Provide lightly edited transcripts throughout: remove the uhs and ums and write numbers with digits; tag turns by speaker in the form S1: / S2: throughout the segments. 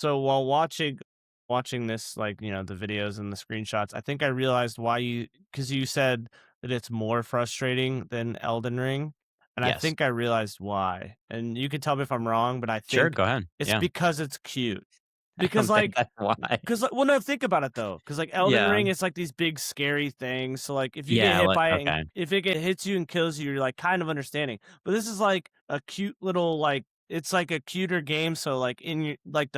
S1: So while watching this, like, the videos and the screenshots, I think I realized why because you said that it's more frustrating than Elden Ring, and I
S2: Yes.
S1: think I realized why. And you can tell me if I'm wrong, but I
S2: Sure,
S1: think
S2: go ahead.
S1: it's
S2: Yeah.
S1: because it's cute.
S2: I
S1: Because
S2: don't think
S1: like
S2: that's why.
S1: because well, no, think about it though. Because like Elden
S2: Yeah.
S1: Ring, it's like these big scary things. So like if you get
S2: Yeah,
S1: hit
S2: like
S1: by it and
S2: okay.
S1: if it hits you and kills you, you're like kind of understanding. But this is like a cute little like it's like a cuter game. So like in your like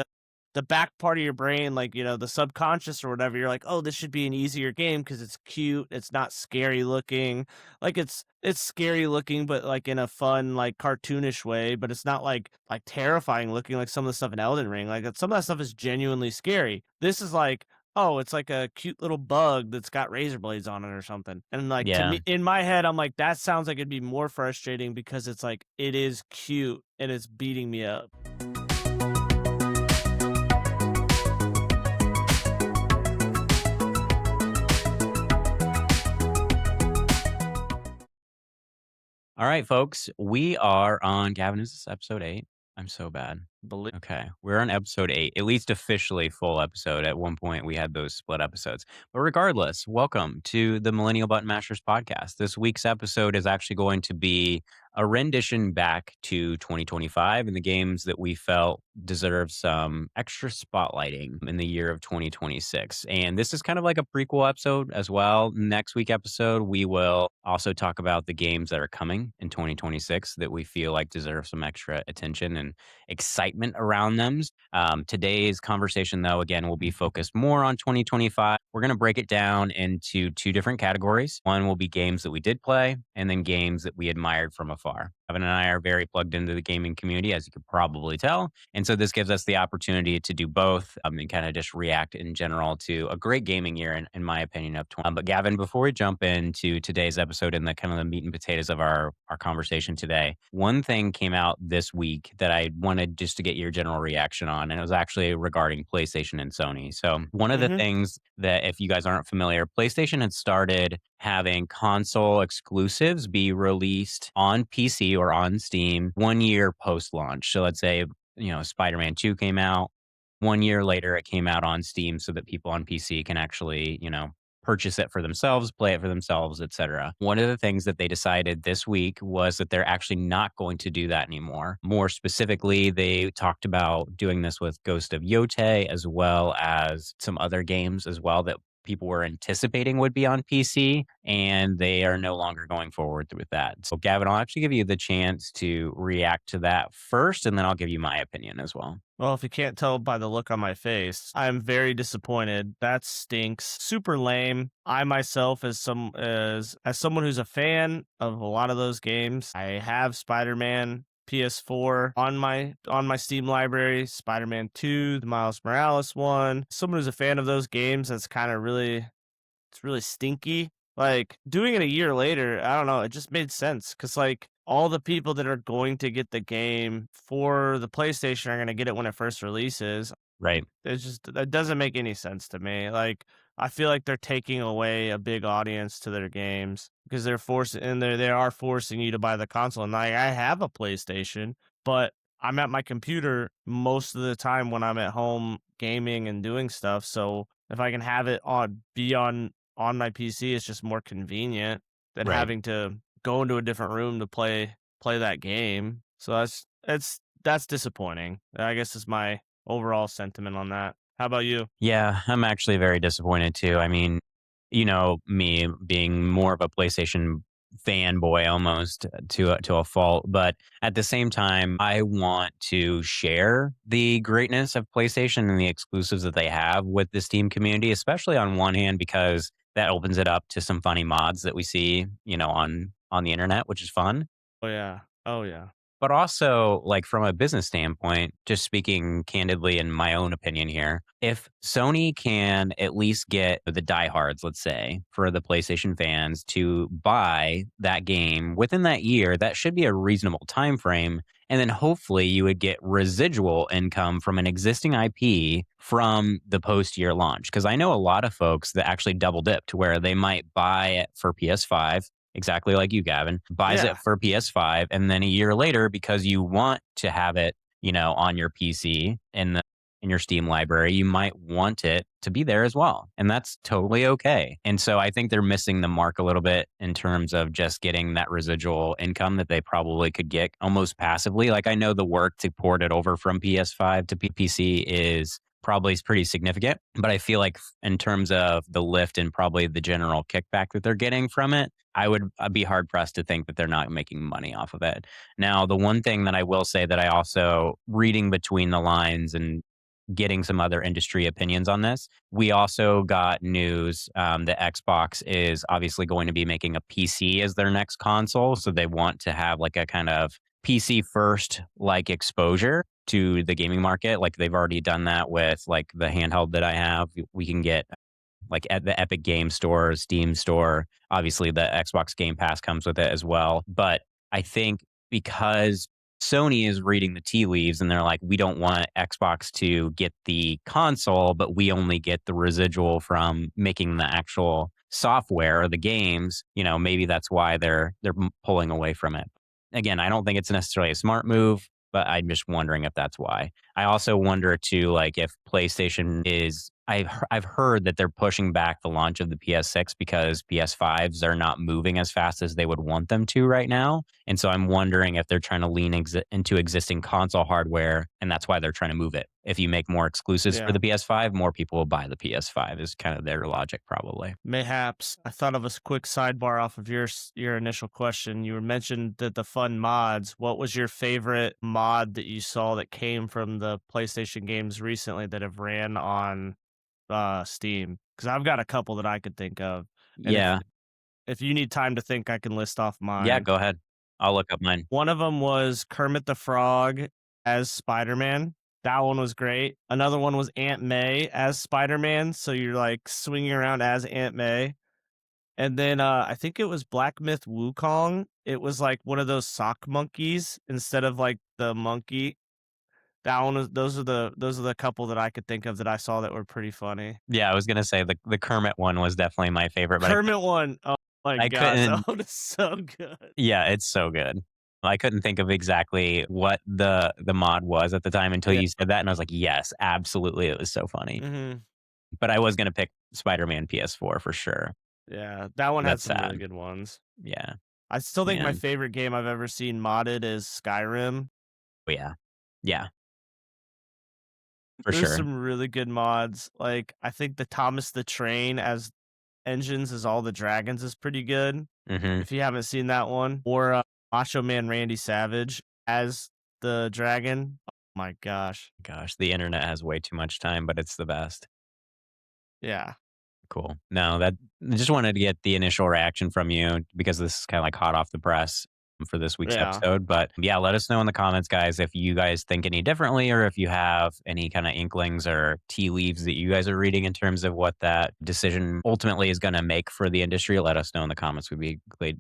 S1: the back part of your brain, like the subconscious or whatever, you're like, oh, this should be an easier game because it's cute. It's not scary looking. Like it's scary looking, but like in a fun, like cartoonish way. But it's not like terrifying looking like some of the stuff in Elden Ring. Like some of that stuff is genuinely scary. This is like, oh, it's like a cute little bug that's got razor blades on it or something. And like to
S2: Yeah.
S1: me, in my head, I'm like, that sounds like it'd be more frustrating because it's like it is cute and it's beating me up.
S2: All right, folks, we are on Gavin, is this episode 8? I'm so bad.
S1: Believe.
S2: Okay, we're on episode 8, at least officially full episode. At one point, we had those split episodes. But regardless, welcome to the Millennial Button Mashers podcast. This week's episode is actually going to be a rendition back to 2025 and the games that we felt deserve some extra spotlighting in the year of 2026. And this is kind of like a prequel episode as well. Next week episode, we will also talk about the games that are coming in 2026 that we feel like deserve some extra attention and excitement around them. Today's conversation, though, again, will be focused more on 2025. We're going to break it down into two different categories. One will be games that we did play, and then games that we admired from afar. Evan and I are very plugged into the gaming community, as you could probably tell. And so this gives us the opportunity to do both and kind of just react in general to a great gaming year, in my opinion, of 20. But Gavin, before we jump into today's episode and the kind of the meat and potatoes of our conversation today, one thing came out this week that I wanted just to get your general reaction on, and it was actually regarding PlayStation and Sony. So one of the
S1: Mhm.
S2: things that, if you guys aren't familiar, PlayStation had started having console exclusives be released on PC or on Steam 1 year post launch. So let's say, Spider-Man 2 came out. 1 year later, it came out on Steam so that people on PC can actually, purchase it for themselves, play it for themselves, etc. One of the things that they decided this week was that they're actually not going to do that anymore. More specifically, they talked about doing this with Ghost of Yote as well as some other games as well that people were anticipating would be on PC, and they are no longer going forward with that. So, Gavin, I'll actually give you the chance to react to that first, and then I'll give you my opinion as well.
S1: Well, if you can't tell by the look on my face, I'm very disappointed. That stinks. Super lame. I myself, as someone who's a fan of a lot of those games, I have Spider-Man PS4 on my Steam library, Spider-Man 2, the Miles Morales one. Someone who's a fan of those games, that's kind of really it's really stinky. Like, doing it a year later, I don't know, it just made sense because like, all the people that are going to get the game for the PlayStation are gonna get it when it first releases.
S2: Right.
S1: It's just that doesn't make any sense to me. Like, I feel like they're taking away a big audience to their games because they are forcing you to buy the console, and, like, I have a PlayStation, but I'm at my computer most of the time when I'm at home gaming and doing stuff, so if I can have it on my PC, it's just more convenient than
S2: Right.
S1: having to go into a different room to play that game. So that's disappointing. I guess is my overall sentiment on that. How about you?
S2: Yeah, I'm actually very disappointed too. I mean, me being more of a PlayStation fanboy almost to a fault, but at the same time, I want to share the greatness of PlayStation and the exclusives that they have with the Steam community, especially on one hand because that opens it up to some funny mods that we see, on the internet, which is fun.
S1: Oh yeah. Oh yeah.
S2: But also, like from a business standpoint, just speaking candidly in my own opinion here, if Sony can at least get the diehards, let's say, for the PlayStation fans to buy that game within that year, that should be a reasonable time frame. And then hopefully you would get residual income from an existing IP from the post year launch. Because I know a lot of folks that actually double dip to where they might buy it for PS5 exactly like you, Gavin, buys it
S1: Yeah.
S2: for PS5, and then a year later, because you want to have it, on your PC in your Steam library, you might want it to be there as well. And that's totally okay. And so I think they're missing the mark a little bit in terms of just getting that residual income that they probably could get almost passively. Like I know the work to port it over from PS5 to PC is probably pretty significant, but I feel like in terms of the lift and probably the general kickback that they're getting from it, I'd be hard pressed to think that they're not making money off of it. Now, the one thing that I will say that I also reading between the lines and getting some other industry opinions on this, we also got news that Xbox is obviously going to be making a PC as their next console. So they want to have like a kind of PC first like exposure to the gaming market. Like they've already done that with like the handheld that I have. We can get like at the Epic Game Store, Steam Store. Obviously, the Xbox Game Pass comes with it as well. But I think because Sony is reading the tea leaves and they're like, we don't want Xbox to get the console, but we only get the residual from making the actual software or the games. Maybe that's why they're pulling away from it. Again, I don't think it's necessarily a smart move, but I'm just wondering if that's why. I also wonder too, like if PlayStation is. I've heard that they're pushing back the launch of the PS6 because PS5s are not moving as fast as they would want them to right now, and so I'm wondering if they're trying to lean into existing console hardware, and that's why they're trying to move it. If you make more exclusives for
S1: Yeah.
S2: the PS5, more people will buy the PS5. Is kind of their logic, probably.
S1: Mayhaps. I thought of a quick sidebar off of your initial question. You were mentioned that the fun mods. What was your favorite mod that you saw that came from the PlayStation games recently that have ran on Steam? Because I've got a couple that I could think of, and if
S2: Yeah,
S1: if you need time to think, I can list off
S2: yeah.
S1: mine.
S2: Go ahead. I'll look up mine.
S1: One of them was Kermit the Frog as Spider-Man. That one was great. Another one was Aunt May as Spider-Man, so you're, like, swinging around as Aunt May. And then, I think it was Black Myth Wukong. It was, like, one of those sock monkeys instead of, like, the monkey. That one was those are the couple that I could think of that I saw that were pretty funny.
S2: Yeah, I was gonna say the Kermit one was definitely my favorite, but
S1: Kermit one, oh my
S2: I
S1: gosh, that
S2: couldn't.
S1: one is so good.
S2: Yeah, it's so good. I couldn't think of exactly what the mod was at the time until
S1: Yeah.
S2: you said that, and I was like, "Yes, absolutely, it was so funny."
S1: Mhm.
S2: But I was gonna pick Spider-Man PS4 for sure.
S1: Yeah, that one had
S2: That's
S1: some really
S2: sad.
S1: good ones.
S2: Yeah,
S1: I still think my
S2: man.
S1: favorite game I've ever seen modded is Skyrim.
S2: Oh, yeah. Yeah, for
S1: There's
S2: sure.
S1: some really good mods. Like, I think the Thomas the Train as engines as all the dragons is pretty good.
S2: Mhm.
S1: If you haven't seen that one, or Macho Man Randy Savage as the dragon. Oh my gosh.
S2: Gosh, the internet has way too much time, but it's the best.
S1: Yeah.
S2: Cool. No, that I just wanted to get the initial reaction from you because this is kind of like hot off the press for this week's
S1: Yeah.
S2: episode. But yeah, let us know in the comments, guys, if you guys think any differently or if you have any kind of inklings or tea leaves that you guys are reading in terms of what that decision ultimately is going to make for the industry. Let us know in the comments. We'd be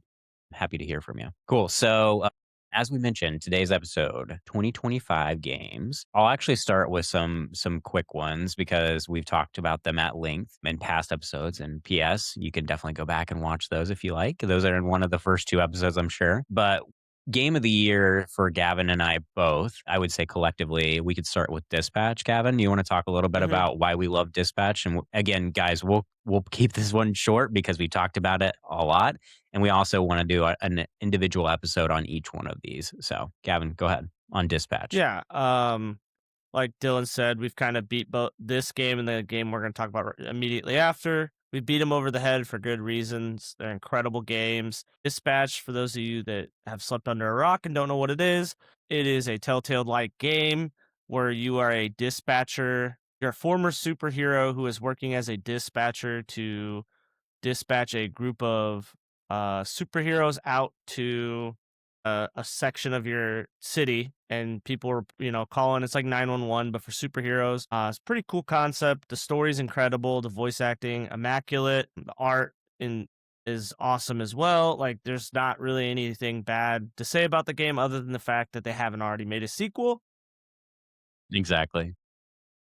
S2: happy to hear from you. Cool. So, as we mentioned, today's episode, 2025 games. I'll actually start with some quick ones because we've talked about them at length in past episodes. And PS, you can definitely go back and watch those if you like. Those are in one of the first two episodes, I'm sure. But game of the year for Gavin and I both, I would say collectively, we could start with Dispatch. Gavin, you want to talk a little bit
S1: Mhm.
S2: about why we love Dispatch? And again, guys, we'll keep this one short because we talked about it a lot. And we also want to do an individual episode on each one of these. So, Gavin, go ahead on Dispatch.
S1: Yeah. Like Dylan said, we've kind of beat both this game and the game we're going to talk about immediately after. We beat them over the head for good reasons. They're incredible games. Dispatch, for those of you that have slept under a rock and don't know what it is a Telltale like game where you are a dispatcher. You're a former superhero who is working as a dispatcher to dispatch a group of superheroes out to a section of your city, and people are calling. It's like 911 but for superheroes. It's a pretty cool concept. The story's incredible, the voice acting immaculate, the art in is awesome as well. Like, there's not really anything bad to say about the game other than the fact that they haven't already made a sequel.
S2: Exactly.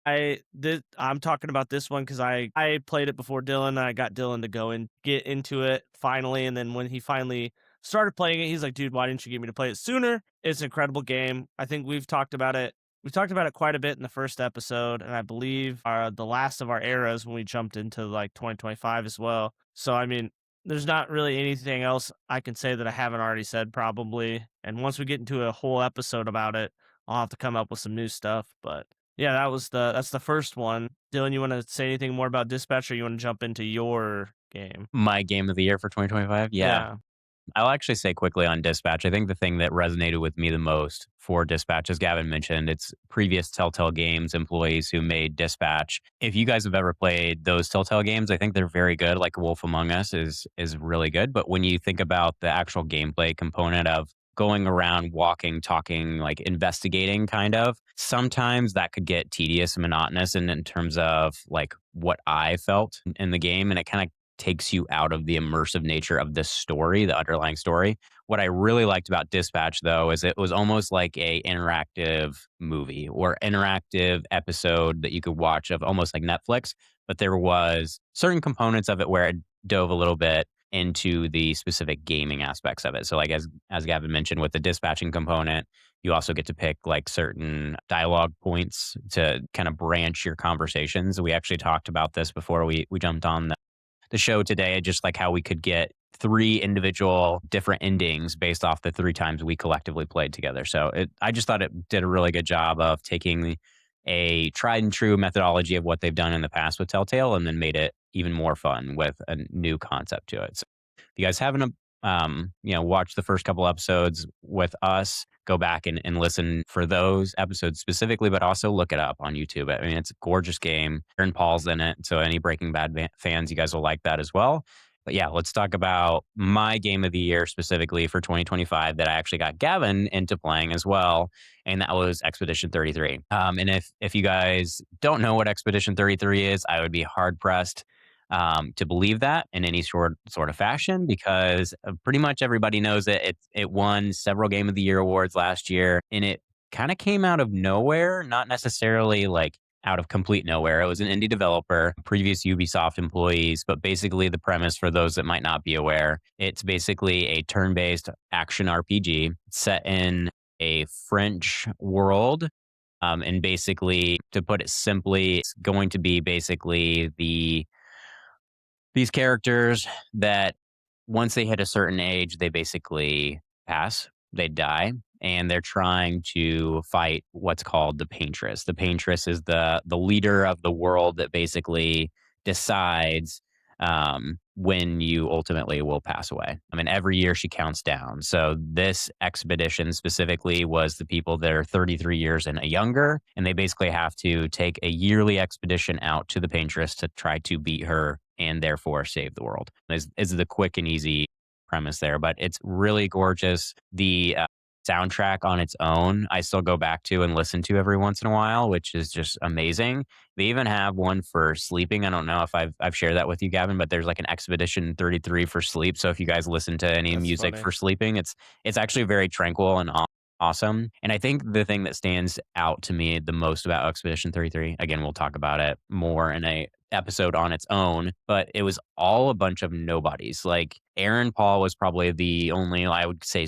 S1: I'm talking about this one because I played it before Dylan, and I got Dylan to go and get into it finally, and then when he finally started playing it, he's like, "Dude, why didn't you get me to play it sooner?" It's an incredible game. I think we've talked about it We talked about it quite a bit in the first episode, and I believe the last of our eras when we jumped into like 2025 as well. So I mean, there's not really anything else I can say that I haven't already said probably. And once we get into a whole episode about it, I'll have to come up with some new stuff. But yeah, that's the first one. Dylan, you want to say anything more about Dispatch, or you want to jump into your game?
S2: My game of the year for 2025? Yeah.
S1: Yeah,
S2: I'll actually say quickly on Dispatch, I think the thing that resonated with me the most for Dispatch, as Gavin mentioned, it's previous Telltale Games employees who made Dispatch. If you guys have ever played those Telltale games, I think they're very good. Like Wolf Among Us is really good. But when you think about the actual gameplay component of going around, walking, talking, like investigating kind of, sometimes that could get tedious and monotonous in terms of like what I felt in the game. And it kind of takes you out of the immersive nature of this story, the underlying story. What I really liked about Dispatch, though, is it was almost like a interactive movie or interactive episode that you could watch of almost like Netflix. But there was certain components of it where it dove a little bit into the specific gaming aspects of it. So, like as Gavin mentioned, with the dispatching component, you also get to pick like certain dialogue points to kind of branch your conversations. We actually talked about this before we jumped on the show today, just like how we could get three individual different endings based off the three times we collectively played together. So I just thought it did a really good job of taking a tried and true methodology of what they've done in the past with Telltale and then made it even more fun with a new concept to it. So if you guys haven't, watched the first couple episodes with us, go back and listen for those episodes specifically, but also look it up on YouTube. I mean, it's a gorgeous game. Aaron Paul's in it. So any Breaking Bad fans, you guys will like that as well. But yeah, let's talk about my game of the year specifically for 2025 that I actually got Gavin into playing as well. And that was Expedition 33. And if you guys don't know what Expedition 33 is, I would be hard pressed to believe that in any sort of fashion because pretty much everybody knows it. It won several Game of the Year awards last year, and it kind of came out of nowhere, not necessarily like out of complete nowhere. It was an indie developer, previous Ubisoft employees, but basically the premise for those that might not be aware, it's basically a turn-based action RPG set in a French world. And basically, to put it simply, it's going to be basically these characters that once they hit a certain age, they basically pass, they die, and they're trying to fight what's called the Paintress. The Paintress is the leader of the world that basically decides when you ultimately will pass away. I mean, every year she counts down. So this expedition specifically was the people that are 33 years and younger, and they basically have to take a yearly expedition out to the Paintress to try to beat her and therefore save the world. Is the quick and easy premise there, but it's really gorgeous. The soundtrack on its own, I still go back to and listen to every once in a while, which is just amazing. They even have one for sleeping. I don't know if I've shared that with you, Gavin, but there's like an Expedition 33 for sleep. So if you guys listen to any
S1: that's
S2: music
S1: funny.
S2: for sleeping, it's actually very tranquil and awesome. And I think the thing that stands out to me the most about Expedition 33, again, we'll talk about it more in a episode on its own, but it was all a bunch of nobodies. Like Aaron Paul was probably the only, I would say,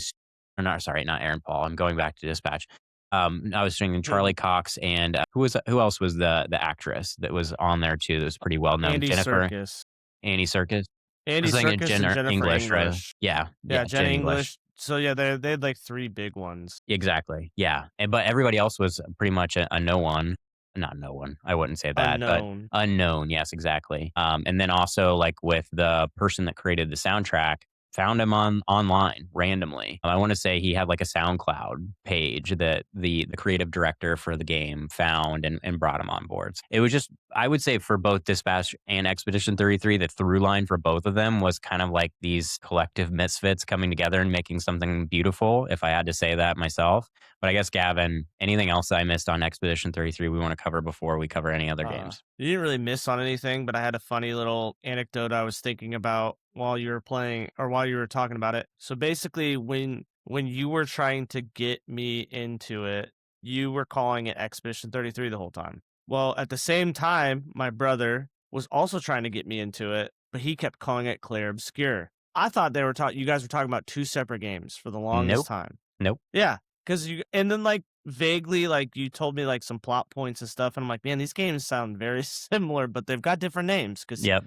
S2: or not, sorry, not Aaron Paul. I'm going back to Dispatch. I was thinking Charlie Cox and who else was the actress that was on there too that was pretty well known?
S1: Andy
S2: Jennifer
S1: Serkis.
S2: Annie Circus. I
S1: Andy
S2: was thinking
S1: Serkis and
S2: Jen
S1: Jennifer
S2: English, rather.
S1: English.
S2: Yeah,
S1: Yeah,
S2: yeah,
S1: Jen
S2: Jen English.
S1: English. So yeah, they had like three big ones.
S2: Exactly. Yeah. And but everybody else was pretty much a no one. Not no one. I wouldn't say that, but
S1: Unknown.
S2: unknown. Yes, exactly. And then also like with the person that created the soundtrack, found him online randomly. I want to say he had like a SoundCloud page that the creative director for the game found and brought him on board. It was just I would say for both Dispatch and Expedition 33, the through line for both of them was kind of like these collective misfits coming together and making something beautiful, if I had to say that myself. But I guess, Gavin, anything else that I missed on Expedition 33 we want to cover before we cover any other games?
S1: You didn't really miss on anything, but I had a funny little anecdote I was thinking about while you were playing or while you were talking about it. So basically, when you were trying to get me into it, you were calling it Expedition 33 the whole time. Well, at the same time, my brother was also trying to get me into it, but he kept calling it Clair Obscure. I thought they were talking. You guys were talking about two separate games for the longest
S2: Nope.
S1: time.
S2: Nope.
S1: Yeah, because you and then like vaguely, like, you told me, like, some plot points and stuff, and I'm like, "Man, these games sound very similar, but they've got different names." Because
S2: Yep.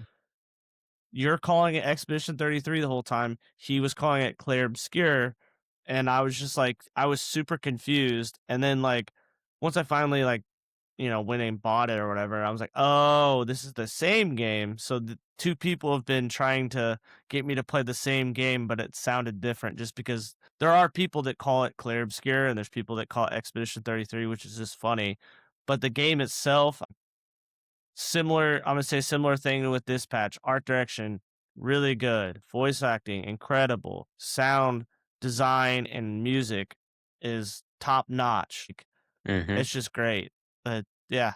S1: you're calling it Expedition 33 the whole time, he was calling it Clair Obscur, and I was just like I was super confused, and then, like, once I finally, like, went and bought it or whatever, I was like, "Oh, this is the same game." So the 2 people have been trying to get me to play the same game, but it sounded different just because there are people that call it Clair Obscur and there's people that call it Expedition 33, which is just funny. But the game itself, similar, I'm gonna say similar thing with Dispatch. Art direction, really good. Voice acting, incredible. Sound design and music is top notch.
S2: Mhm.
S1: It's just great. But yeah,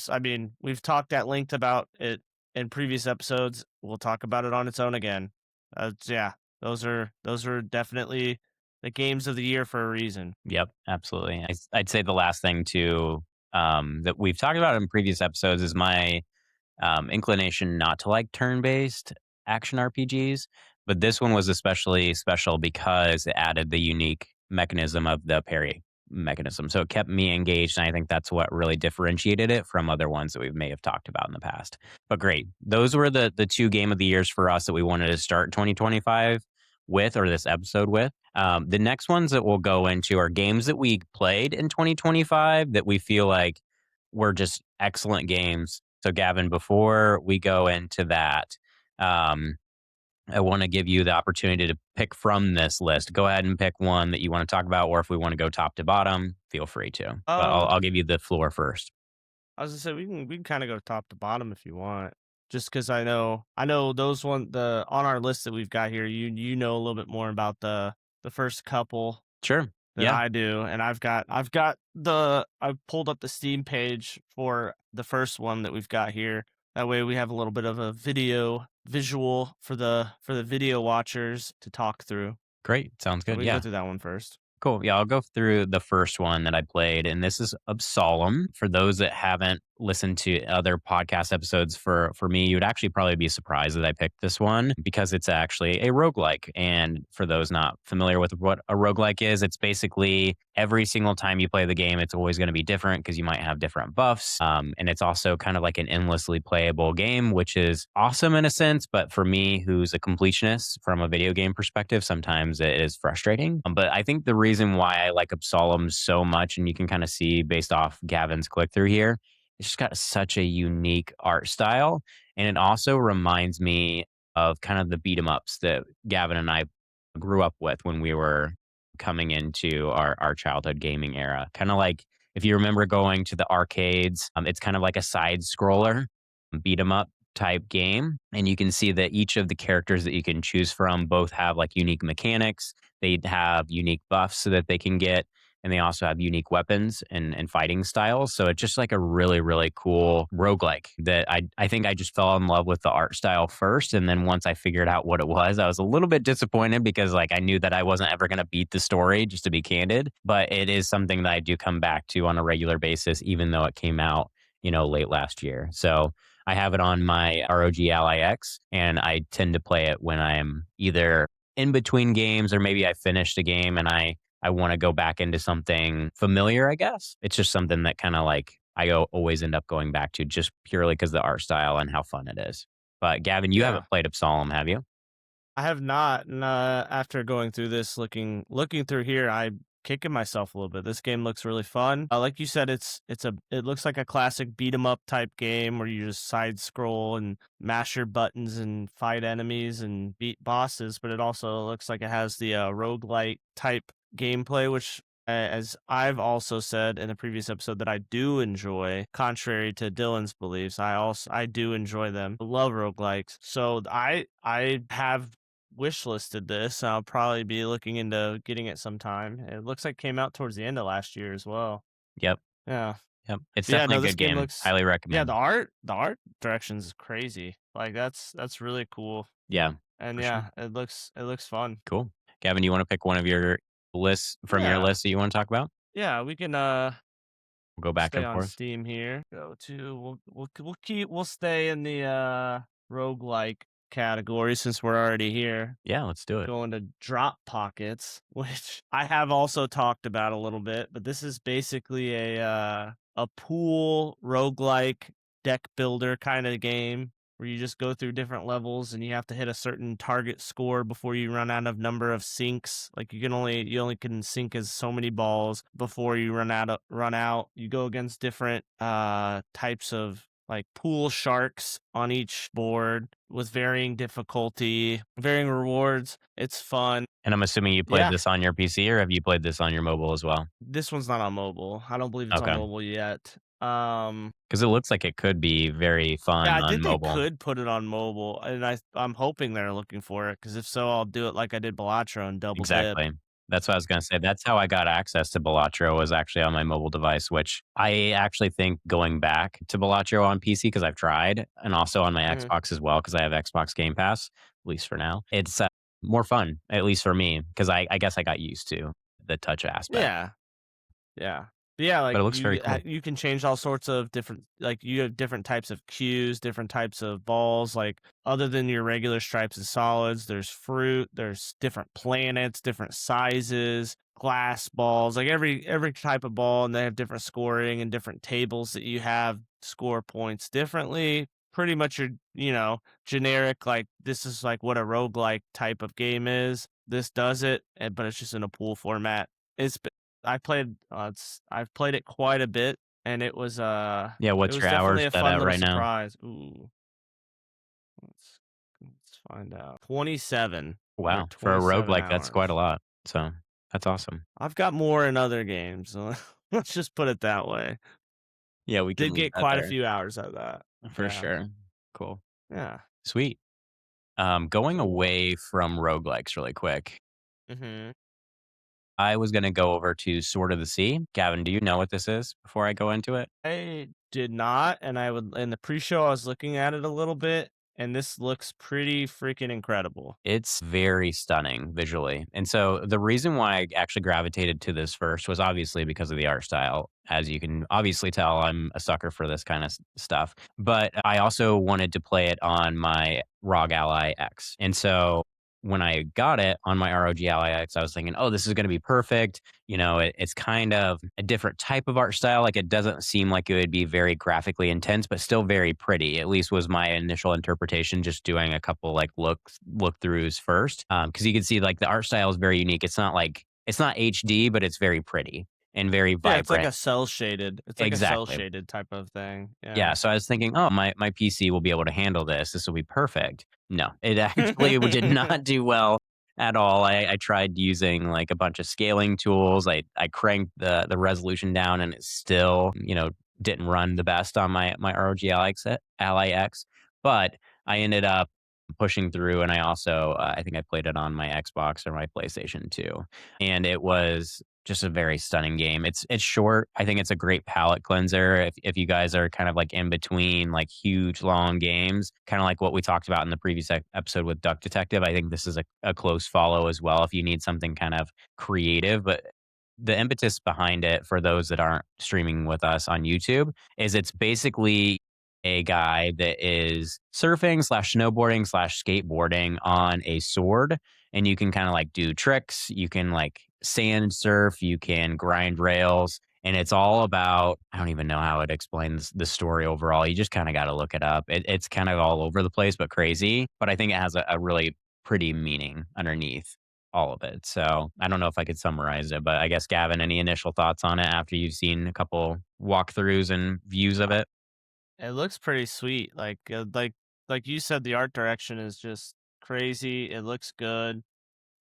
S1: I mean, we've talked at length about it in previous episodes. We'll talk about it on its own again. Yeah, those are definitely the games of the year for a reason.
S2: Yep, absolutely. I'd say the last thing too, that we've talked about in previous episodes is my inclination not to like turn-based action RPGs, but this one was especially special because it added the unique mechanism of the parry mechanism. So it kept me engaged, and I think that's what really differentiated it from other ones that we may have talked about in the past. But great. Those were the two game of the years for us that we wanted to start 2025 with, or this episode with. The next ones that we'll go into are games that we played in 2025 that we feel like were just excellent games. So, Gavin, before we go into that, um, I want to give you the opportunity to pick from this list. Go ahead and pick one that you want to talk about, or if we want to go top to bottom, feel free to. But I'll,
S1: Um,
S2: I'll give you the floor first.
S1: I was gonna say we can kind of go top to bottom if you want, just because I know those the on our list that we've got here. You know a little bit more about the first couple
S2: Sure.
S1: than
S2: Yeah.
S1: I do, and I've pulled up the Steam page for the first one that we've got here. That way we have a little bit of a visual for the video watchers to talk through.
S2: Great. Sounds
S1: So
S2: good.
S1: we can go
S2: Yeah.
S1: through that one first.
S2: Cool. Yeah, I'll go through the first one that I played, and this is Absolem. For those that haven't listened to other podcast episodes, for me, you would actually probably be surprised that I picked this one because it's actually a roguelike. And for those not familiar with what a roguelike is, it's basically every single time you play the game, it's always going to be different because you might have different buffs. And it's also kind of like an endlessly playable game, which is awesome in a sense. But for me, who's a completionist from a video game perspective, sometimes it is frustrating. But I think the reason why I like Absolem so much, and you can kind of see based off Gavin's click through here, it's just got such a unique art style. And it also reminds me of kind of the beat 'em ups that Gavin and I grew up with when we were coming into our childhood gaming era. Kind of like if you remember going to the arcades, it's kind of like a side scroller beat 'em up type game. And you can see that each of the characters that you can choose from both have like unique mechanics. They have unique buffs so that they can get, and they also have unique weapons and fighting styles. So it's just like a really, really cool roguelike that I think I just fell in love with the art style first. And then once I figured out what it was, I was a little bit disappointed because like I knew that I wasn't ever going to beat the story, just to be candid. But it is something that I do come back to on a regular basis, even though it came out, late last year. So I have it on my ROG Ally X, and I tend to play it when I'm either in between games or maybe I finished a game and I want to go back into something familiar, I guess. It's just something that kind of like always end up going back to just purely because the art style and how fun it is. But Gavin, you
S1: Yeah.
S2: haven't played Absalom, have you?
S1: I have not, and after going through this, looking through here, I'm kicking myself a little bit. This game looks really fun. Like you said, it looks like a classic beat 'em up type game where you just side scroll and mash your buttons and fight enemies and beat bosses. But it also looks like it has the roguelite type gameplay, which as I've also said in a previous episode that I do enjoy, contrary to Dylan's beliefs, I do enjoy them. I love roguelikes. So I have wish listed this. I'll probably be looking into getting it sometime. It looks like it came out towards the end of last year as well.
S2: Yep.
S1: Yeah.
S2: Yep. It's
S1: But yeah,
S2: definitely
S1: no,
S2: a
S1: this
S2: good
S1: game
S2: game.
S1: looks
S2: Highly
S1: yeah,
S2: recommend.
S1: the art directions is crazy. Like that's really cool.
S2: Yeah,
S1: And
S2: for sure.
S1: yeah, it looks fun.
S2: Cool. Gavin, you want to pick one of your lists from your
S1: Yeah.
S2: list that you want to talk about?
S1: Yeah, we can
S2: We'll go back
S1: stay
S2: and
S1: on
S2: forth.
S1: Steam here. Go to we'll stay in the roguelike category since we're already here.
S2: Yeah, let's do it.
S1: Going to drop pockets, which I have also talked about a little bit, but this is basically a pool roguelike deck builder kind of game where you just go through different levels and you have to hit a certain target score before you run out of number of sinks. Like you only can sink as so many balls before you run out. You go against different types of like pool sharks on each board with varying difficulty, varying rewards. It's fun.
S2: And I'm assuming you played
S1: Yeah,
S2: this on your PC, or have you played this on your mobile as well?
S1: this one's not on mobile. I don't believe it's on
S2: Okay,
S1: mobile yet.
S2: because it looks like it could be very
S1: Yeah,
S2: fun
S1: I
S2: on
S1: think they
S2: mobile.
S1: could put it on mobile, and I'm hoping they're looking for it because if so, I'll do it like I did Balatro and double dip.
S2: Exactly. That's what I was gonna say. That's how I got access to Balatro, was actually on my mobile device, which I actually think going back to Balatro on PC, because I've tried, and also on my
S1: Mhm.
S2: Xbox as well, because I have Xbox Game Pass, at least for now. It's, more fun, at least for me, because I guess I got used to the touch aspect,
S1: Yeah. Yeah. But yeah,
S2: but
S1: like
S2: it looks very cool.
S1: you can change all sorts of different like you have different types of cues, different types of balls. Like other than your regular stripes and solids, there's fruit, there's different planets, different sizes, glass balls, like every type of ball, and they have different scoring and different tables that you have score points differently. Pretty much your, generic like this is like what a roguelike type of game is. This does it, but it's just in a pool format. It's I've played it quite a bit, and
S2: Yeah,
S1: it
S2: what's
S1: was
S2: your hours
S1: definitely a
S2: set
S1: fun
S2: at
S1: little
S2: right now?
S1: surprise. Ooh, let's find out. 27. I'm
S2: Wow,
S1: at
S2: for a
S1: 27
S2: roguelike, that's quite a
S1: hours.
S2: lot, so that's awesome.
S1: I've got more in other games. Let's just put it that way.
S2: Yeah, we can
S1: Did
S2: leave
S1: get
S2: that
S1: quite a
S2: there,
S1: few hours out of that.
S2: for
S1: Yeah.
S2: sure. Cool.
S1: Yeah.
S2: Sweet. Going
S1: Cool.
S2: away from roguelikes really quick,
S1: Mhm.
S2: I was gonna go over to Sword of the Sea. Gavin, do you know what this is before I go into it?
S1: I did not, and I would in the pre-show I was looking at it a little bit, and this looks pretty freaking incredible.
S2: It's very stunning visually. And so the reason why I actually gravitated to this first was obviously because of the art style. As you can obviously tell, I'm a sucker for this kind of stuff. But I also wanted to play it on my ROG Ally X. And so when I got it on my ROG Ally X, I was thinking, oh, this is going to be perfect. It's kind of a different type of art style. Like, it doesn't seem like it would be very graphically intense, but still very pretty. At least was my initial interpretation. Just doing a couple like look throughs first, because you can see like the art style is very unique. It's not HD, but it's very pretty and very
S1: Yeah, it's like
S2: vibrant.
S1: a cell shaded. It's like a cell
S2: Exactly.
S1: shaded type of thing.
S2: Yeah,
S1: Yeah.
S2: so I was thinking, "Oh, my PC will be able to handle this. This will be perfect." No, it actually did not do well at all. I tried using, like, a bunch of scaling tools. I cranked the resolution down, and it still, didn't run the best on my ROG Ally X, but I ended up pushing through, and I also, I think I played it on my Xbox or my PlayStation too, and it was just a very stunning game. It's short. I think it's a great palate cleanser if you guys are kind of like in between like huge long games, kind of like what we talked about in the previous episode with Duck Detective. I think this is a close follow as well if you need something kind of creative. But the impetus behind it, for those that aren't streaming with us on YouTube, is it's basically a guy that is surfing slash snowboarding slash skateboarding on a sword, and you can kind of like do tricks. You can like sand surf, you can grind rails, and it's all about, I don't even know how it explains the story overall. You just kind of got to look it up. It's kind of all over the place, but crazy. But I think it has a really pretty meaning underneath all of it. So I don't know if I could summarize it, but I guess Gavin, any initial thoughts on it after you've seen a couple walkthroughs and views of it?
S1: It looks pretty sweet. Like you said, the art direction is just crazy. It looks good.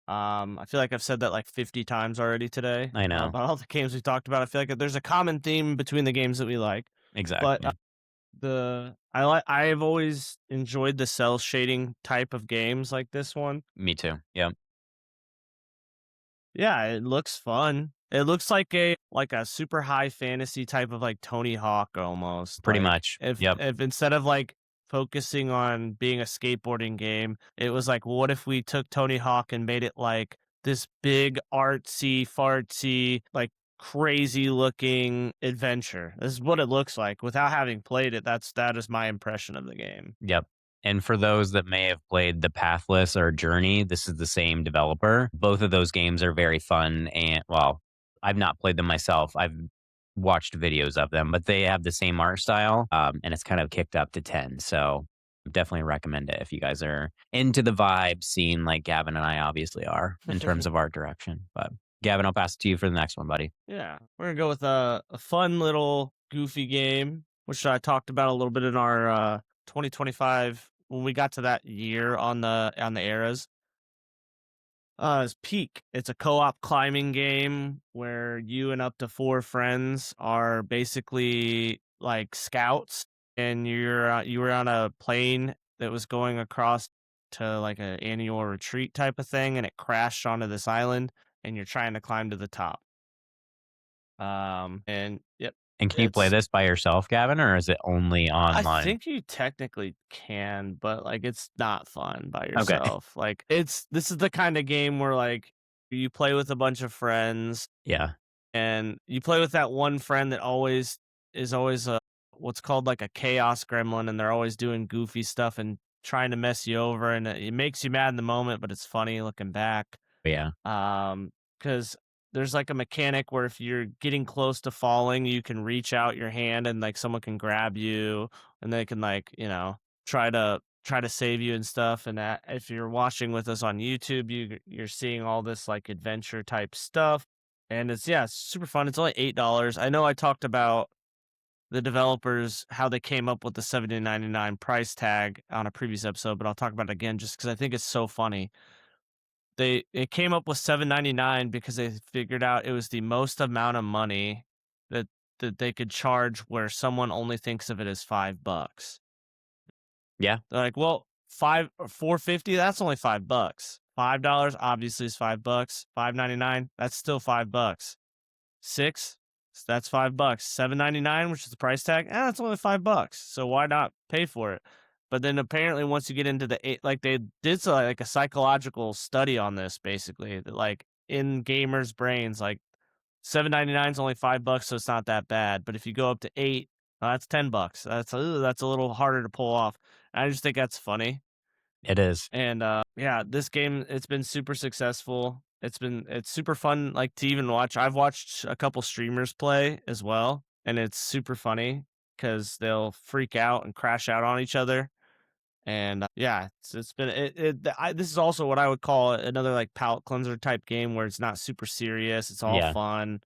S1: I feel like I've said that like 50 times already today
S2: I know.
S1: about all the games we talked about. I feel like there's a common theme between the games that we like. But
S2: Exactly.
S1: I've always enjoyed the cell shading type of games like this one.
S2: Me too. Yeah.
S1: Yeah, it looks fun. It looks like a super high fantasy type of like Tony Hawk almost.
S2: Pretty
S1: Like
S2: much. Yep.
S1: if instead of like focusing on being a skateboarding game, it was like, what if we took Tony Hawk and made it like this big artsy fartsy like crazy looking adventure. This is what it looks like. Without having played it, that is my impression of the game.
S2: Yep. And for those that may have played The Pathless or Journey, this is the same developer. Both of those games are very fun and well, I've not played them myself. I've watched videos of them, but they have the same art style, and it's kind of kicked up to 10. So definitely recommend it if you guys are into the vibe scene like Gavin and I obviously are in terms of art direction. But Gavin, I'll pass it to you for the next one, buddy.
S1: Yeah, we're gonna go with a fun little goofy game, which I talked about a little bit in our 2025 when we got to that year on the eras. Is Peak. It's a co-op climbing game where you and up to four friends are basically like scouts, and you were on a plane that was going across to like an annual retreat type of thing, and it crashed onto this island, and you're trying to climb to the top. And yep,
S2: And can you play
S1: it's
S2: this by yourself, Gavin, or is it only
S1: I
S2: online?
S1: think you technically can, but like it's not fun by
S2: Okay.
S1: yourself. Like this is the kind of game where like you play with a bunch of friends
S2: Yeah.
S1: and you play with that one friend that always is always a what's called like a chaos gremlin, and they're always doing goofy stuff and trying to mess you over, and it makes you mad in the moment, but it's funny looking back.
S2: Yeah.
S1: Because there's like a mechanic where if you're getting close to falling, you can reach out your hand and like someone can grab you and they can like, try to save you and stuff. And that if you're watching with us on YouTube, you're seeing all this like adventure type stuff. And it's super fun. It's only $8. I know I talked about the developers how they came up with the 70.99 price tag on a previous episode, but I'll talk about it again just because I think it's so funny. It came up with 7.99 because they figured out it was the most amount of money that they could charge where someone only thinks of it as $5.
S2: Yeah.
S1: They're like, "Well, 5 or 4.50, that's only $5. $5 obviously is $5. 5.99, that's still $5. 6, that's $5. 7.99, which is the price tag, that's only $5. So why not pay for it?" But then apparently once you get into the eight, like they did so like a psychological study on this basically that like in gamers' brains, like 7.99 is only $5, so it's not that bad. But if you go up to 8, that's $10. That's a little harder to pull off. I just think that's funny.
S2: It is.
S1: And, yeah, this game, it's been super successful. It's super fun, like, to even watch. I've watched a couple streamers play as well, and it's super funny because 'cause they'll freak out and crash out on each other. And, yeah, it's been this is also what I would call another, like, palate cleanser type game where it's not super serious, it's all
S2: Yeah.
S1: fun.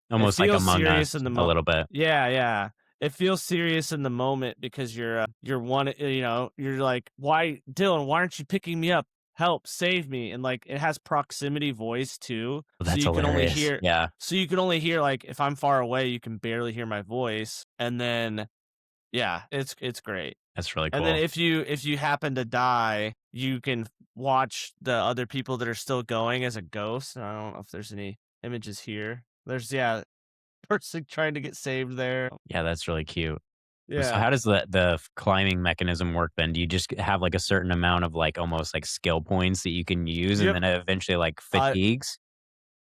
S1: It
S2: Almost like
S1: feels
S2: Among
S1: serious
S2: Us
S1: in the
S2: a little bit.
S1: Yeah, yeah. It feels serious in the moment because you're like, "Why Dylan, why aren't you picking me up? Help, save me." And, like, it has proximity voice too,
S2: That's hilarious. Yeah.
S1: so you can only hear, like, if I'm far away, you can barely hear my voice, and then yeah, it's great.
S2: That's really
S1: And then
S2: cool.
S1: if you happen to die, you can watch the other people that are still going as a ghost. I don't know if there's any images here. Yeah, person trying to get saved there.
S2: Yeah, that's really cute. So
S1: Yeah.
S2: how does the climbing mechanism work then? Do you just have, like, a certain amount of, like, almost, like, skill points that you can use and
S1: Yep.
S2: then it eventually, like,
S1: Uh,
S2: fatigues?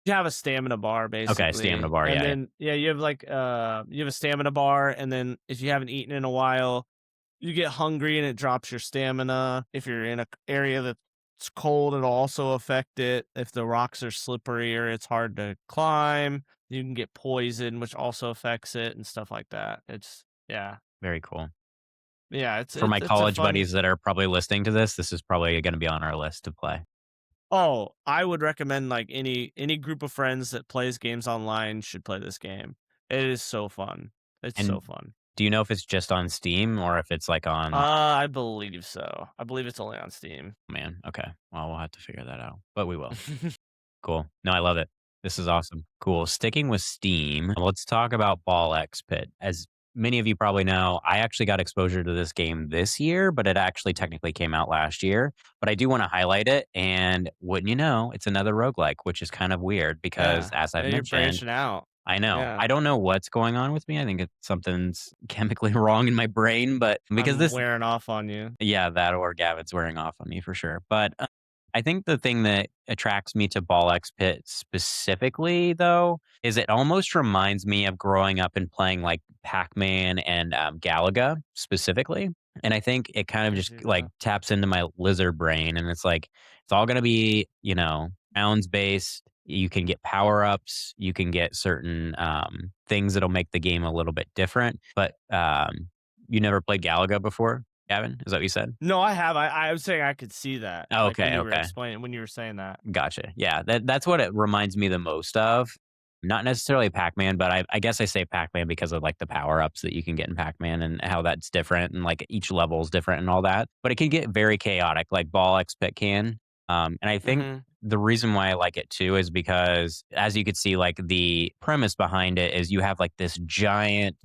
S1: you have a stamina bar
S2: Okay, stamina
S1: basically,
S2: bar,
S1: and
S2: yeah, yeah.
S1: then yeah, you have like you have a stamina bar, and then if you haven't eaten in a while, you get hungry and it drops your stamina. If you're in a area that's cold, it'll also affect it. If the rocks are slippery or it's hard to climb, you can get poisoned, which also affects it and stuff like that.
S2: Very cool.
S1: Yeah,
S2: For my
S1: it's a
S2: college
S1: fun.
S2: buddies that are probably listening to this is probably gonna be on our list to play.
S1: Oh, I would recommend like any group of friends that plays games online should play this game. It is so fun. It's so
S2: And
S1: fun.
S2: do you know if it's just on Steam or if it's, like, on
S1: I believe so. I believe it's only on Steam.
S2: man, okay. Well, we'll have to figure that out, but we will. Cool. No, I love it. This is awesome. Cool. Sticking with Steam, let's talk about Ball X Pit. As many of you probably know, I actually got exposure to this game this year, but it actually technically came out last year. But I do want to highlight it. And wouldn't you know, it's another roguelike, which is kind of weird because,
S1: Yeah.
S2: as I've
S1: Yeah, you're
S2: mentioned,
S1: branching out.
S2: I know.
S1: Yeah.
S2: I don't know what's going on with me. I think it's something's chemically wrong in my brain, but because
S1: I'm
S2: this,
S1: wearing off on you.
S2: yeah, that or Gavin's wearing off on me for sure. But I think the thing that attracts me to Ball X Pit specifically, though, is it almost reminds me of growing up and playing like Pac-Man and Galaga specifically. And I think it kind of
S1: I
S2: just
S1: see,
S2: like taps into my lizard brain, and it's like it's all going to be, rounds based. You can get power ups. You can get certain things that'll make the game a little bit different. But you never played Galaga before, Gavin? Is that what you said?
S1: No, I have. I was saying I could see that, like, when
S2: Okay,
S1: you were
S2: okay.
S1: explaining when you were saying that.
S2: Gotcha. Yeah, that's what it reminds me the most of. Not necessarily Pac-Man, but I guess I say Pac-Man because of like the power-ups that you can get in Pac-Man and how that's different and like each level is different and all that. But it can get very chaotic, like Ball X Pit can. And I think
S1: Mhm.
S2: the reason why I like it too is because as you could see, like the premise behind it is you have like this giant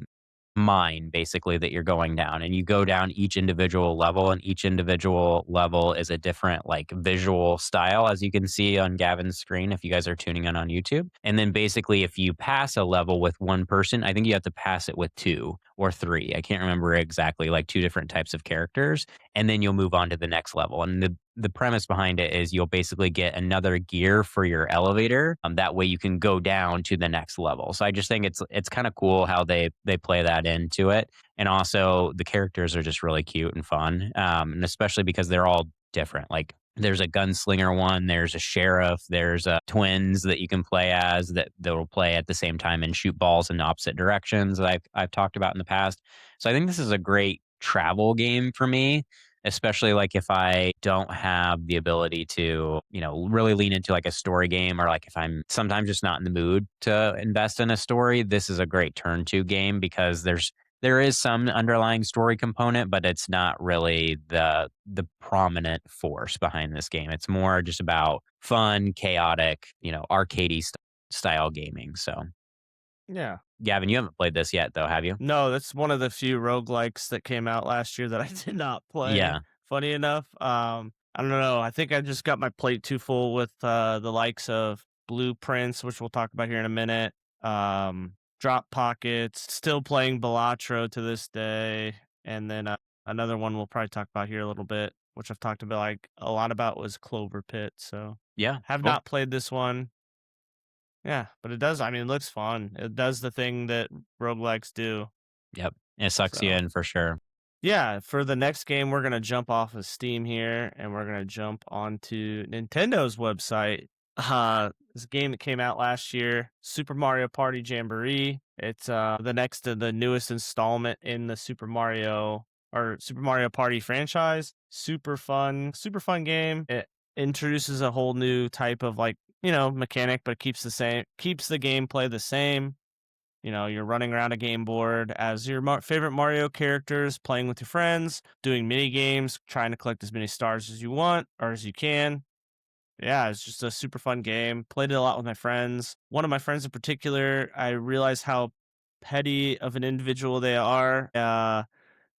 S2: mine basically that you're going down, and you go down each individual level, and each individual level is a different like visual style, as you can see on Gavin's screen if you guys are tuning in on YouTube. And then basically if you pass a level with one person, I think you have to pass it with two or three, I can't remember exactly, like two different types of characters, and then you'll move on to the next level. And the premise behind it is you'll basically get another gear for your elevator. That way you can go down to the next level. So I just think it's kind of cool how they play that into it, and also the characters are just really cute and fun, and especially because they're all different. Like there's a gunslinger one, there's a sheriff, there's twins that you can play as that'll play at the same time and shoot balls in opposite directions that I've talked about in the past. So I think this is a great travel game for me, especially like if I don't have the ability to, really lean into like a story game, or like if I'm sometimes just not in the mood to invest in a story, this is a great turn to game because there is some underlying story component, but it's not really the prominent force behind this game. It's more just about fun, chaotic, arcadey style gaming. So,
S1: Yeah.
S2: Gavin, you haven't played this yet, though, have you?
S1: No, that's one of the few roguelikes that came out last year that I did not play,
S2: Yeah,
S1: funny enough. I don't know, I think I just got my plate too full with, the likes of Blueprints, which we'll talk about here in a minute, Drop Pockets, still playing Balatro to this day, and then, another one we'll probably talk about here a little bit, which I've talked about, like, a lot about was Clover Pit, so
S2: yeah,
S1: have
S2: cool.
S1: not played this one. Yeah, but it does, I mean, it looks fun. It does the thing that roguelikes do,
S2: Yep, it sucks you
S1: so
S2: in for sure.
S1: yeah, for the next game, we're gonna jump off of Steam here, and we're gonna jump onto Nintendo's website. This game that came out last year, Super Mario Party Jamboree. It's the next to the newest installment in the Super Mario Party franchise. Super fun game. It introduces a whole new type of like mechanic, but keeps the gameplay the same. You're running around a game board as your favorite Mario characters, playing with your friends, doing mini games, trying to collect as many stars as you want or as you can. Yeah, it's just a super fun game. Played it a lot with my friends. One of my friends in particular, I realized how petty of an individual they are.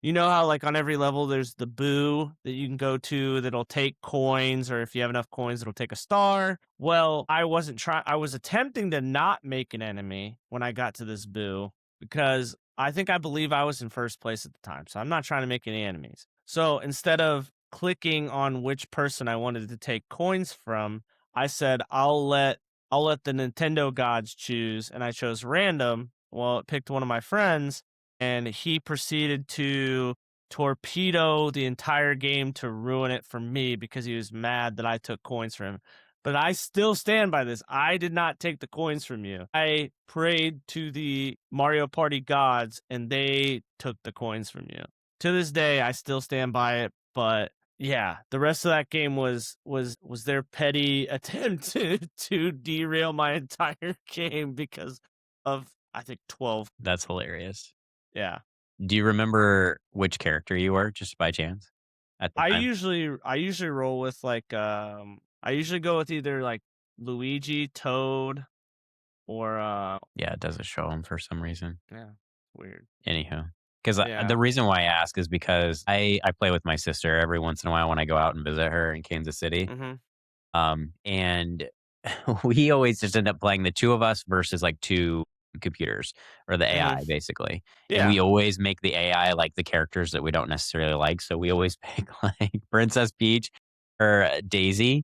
S1: You know how, like, on every level, there's the boo that you can go to that'll take coins, or if you have enough coins, it'll take a star. Well, I was attempting to not make an enemy when I got to this boo because I believe I was in first place at the time. So I'm not trying to make any enemies. So instead of clicking on which person I wanted to take coins from, I said, I'll let the Nintendo gods choose. And I chose random. Well, it picked one of my friends and he proceeded to torpedo the entire game to ruin it for me because he was mad that I took coins from him. But I still stand by this. I did not take the coins from you. I prayed to the Mario Party gods and they took the coins from you. To this day, I still stand by it, but yeah, the rest of that game was their petty attempt to derail my entire game because of I think 12.
S2: That's hilarious.
S1: Yeah.
S2: Do you remember which character you were, just by chance, at the time?
S1: I usually roll with like I usually go with either like Luigi, Toad, or
S2: Yeah, it doesn't show him for some reason.
S1: yeah, weird.
S2: Anywho, because
S1: Yeah.
S2: the reason why I ask is because I play with my sister every once in a while when I go out and visit her in Kansas City.
S1: Mhm.
S2: And we always just end up playing the two of us versus like two computers or the
S1: Mhm.
S2: AI basically. And
S1: Yeah.
S2: we always make the AI like the characters that we don't necessarily like. So we always pick like Princess Peach or Daisy.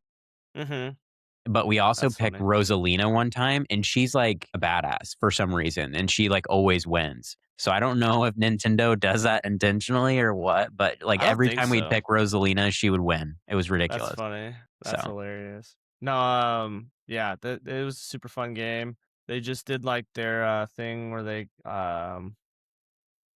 S1: Mhm.
S2: But we also
S1: That's
S2: picked
S1: funny.
S2: Rosalina one time, and she's, like, a badass for some reason, and she, like, always wins. So I don't know if Nintendo does that intentionally or what, but, like,
S1: I don't
S2: every
S1: think
S2: time we'd
S1: so.
S2: pick Rosalina, she would win. It was
S1: That's
S2: ridiculous.
S1: funny. That's
S2: So
S1: hilarious. No, yeah, it was a super fun game. They just did like their thing where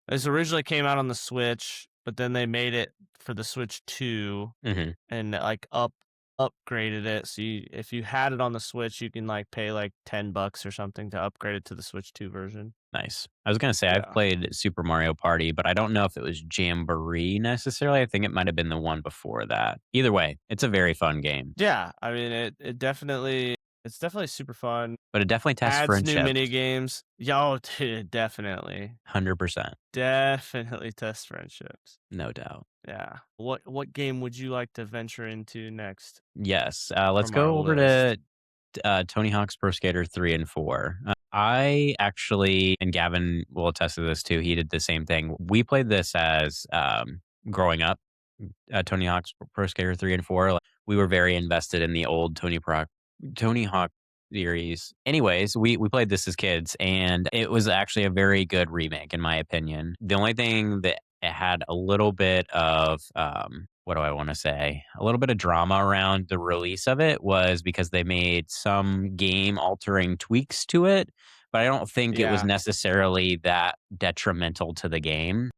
S1: this originally came out on the Switch, but then they made it for the Switch 2
S2: mhm,
S1: and like upgraded it. So if you had it on the Switch, you can like pay like $10 or something to upgrade it to the Switch 2 version.
S2: nice. I was gonna say I've
S1: Yeah.
S2: played Super Mario Party, but I don't know if it was Jamboree necessarily. I think it might have been the one before that. Either way, it's a very fun game,
S1: Yeah, I mean it's definitely super fun.
S2: but it definitely tests
S1: Adds new
S2: friendships,
S1: mini games. Yo, dude, definitely.
S2: 100%,
S1: Definitely test friendships.
S2: no doubt.
S1: Yeah. What game would you like to venture into next
S2: Yes, let's
S1: from our
S2: go over
S1: list?
S2: to Tony Hawk's Pro Skater 3 and 4. I actually, and Gavin will attest to this too, he did the same thing. We played this as growing up, Tony Hawk's Pro Skater 3 and 4. Like, we were very invested in the old Tony Hawk series. Anyways, we played this as kids, and it was actually a very good remake, in my opinion. The only thing that it had a little bit of what do I want to say? A little bit of drama around the release of it was because they made some game altering tweaks to it, but I don't think it was
S1: Yeah.
S2: necessarily that detrimental to the game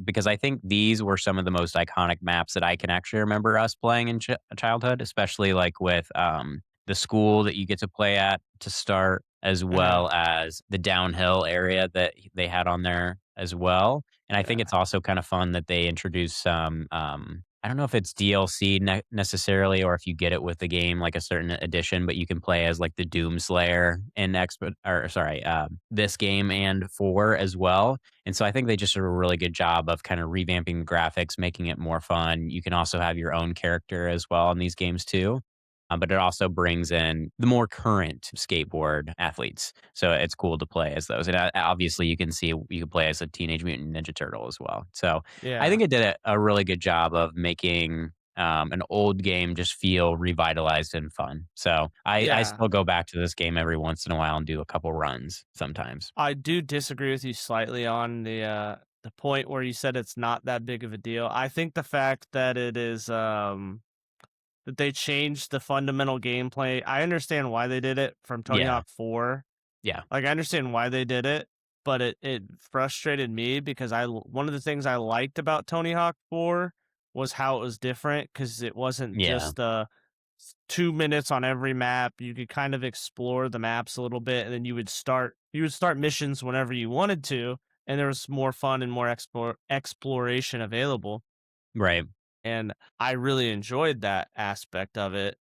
S2: because I think these were some of the most iconic maps that I can actually remember us playing in childhood, especially like with the school that you get to play at to start, as
S1: Mhm.
S2: well as the downhill area that they had on there as well. And I think
S1: Yeah.
S2: it's also kind of fun that they introduced some. I don't know if it's DLC necessarily, or if you get it with the game, like a certain edition, but you can play as like the Doom Slayer in this game and four as well. And so I think they just did a really good job of kind of revamping the graphics, making it more fun. You can also have your own character as well in these games too. But it also brings in the more current skateboard athletes. So it's cool to play as those. And obviously, you can see you can play as a Teenage Mutant Ninja Turtle as well. So I
S1: Yeah.
S2: think it did a really good job of making an old game just feel revitalized and fun. So I
S1: Yeah.
S2: still go back to this game every once in a while and do a couple runs sometimes.
S1: I do disagree with you slightly on the point where you said it's not that big of a deal. I think the fact that it is that they changed the fundamental gameplay. I understand why they did it from Tony
S2: Yeah.
S1: Hawk 4.
S2: Yeah.
S1: Like, I understand why they did it, but it frustrated me because one of the things I liked about Tony Hawk 4 was how it was different because it wasn't
S2: Yeah.
S1: just 2 minutes on every map. You could kind of explore the maps a little bit, and then you would start missions whenever you wanted to, and there was more fun and more exploration available.
S2: Right.
S1: And I really enjoyed that aspect of it.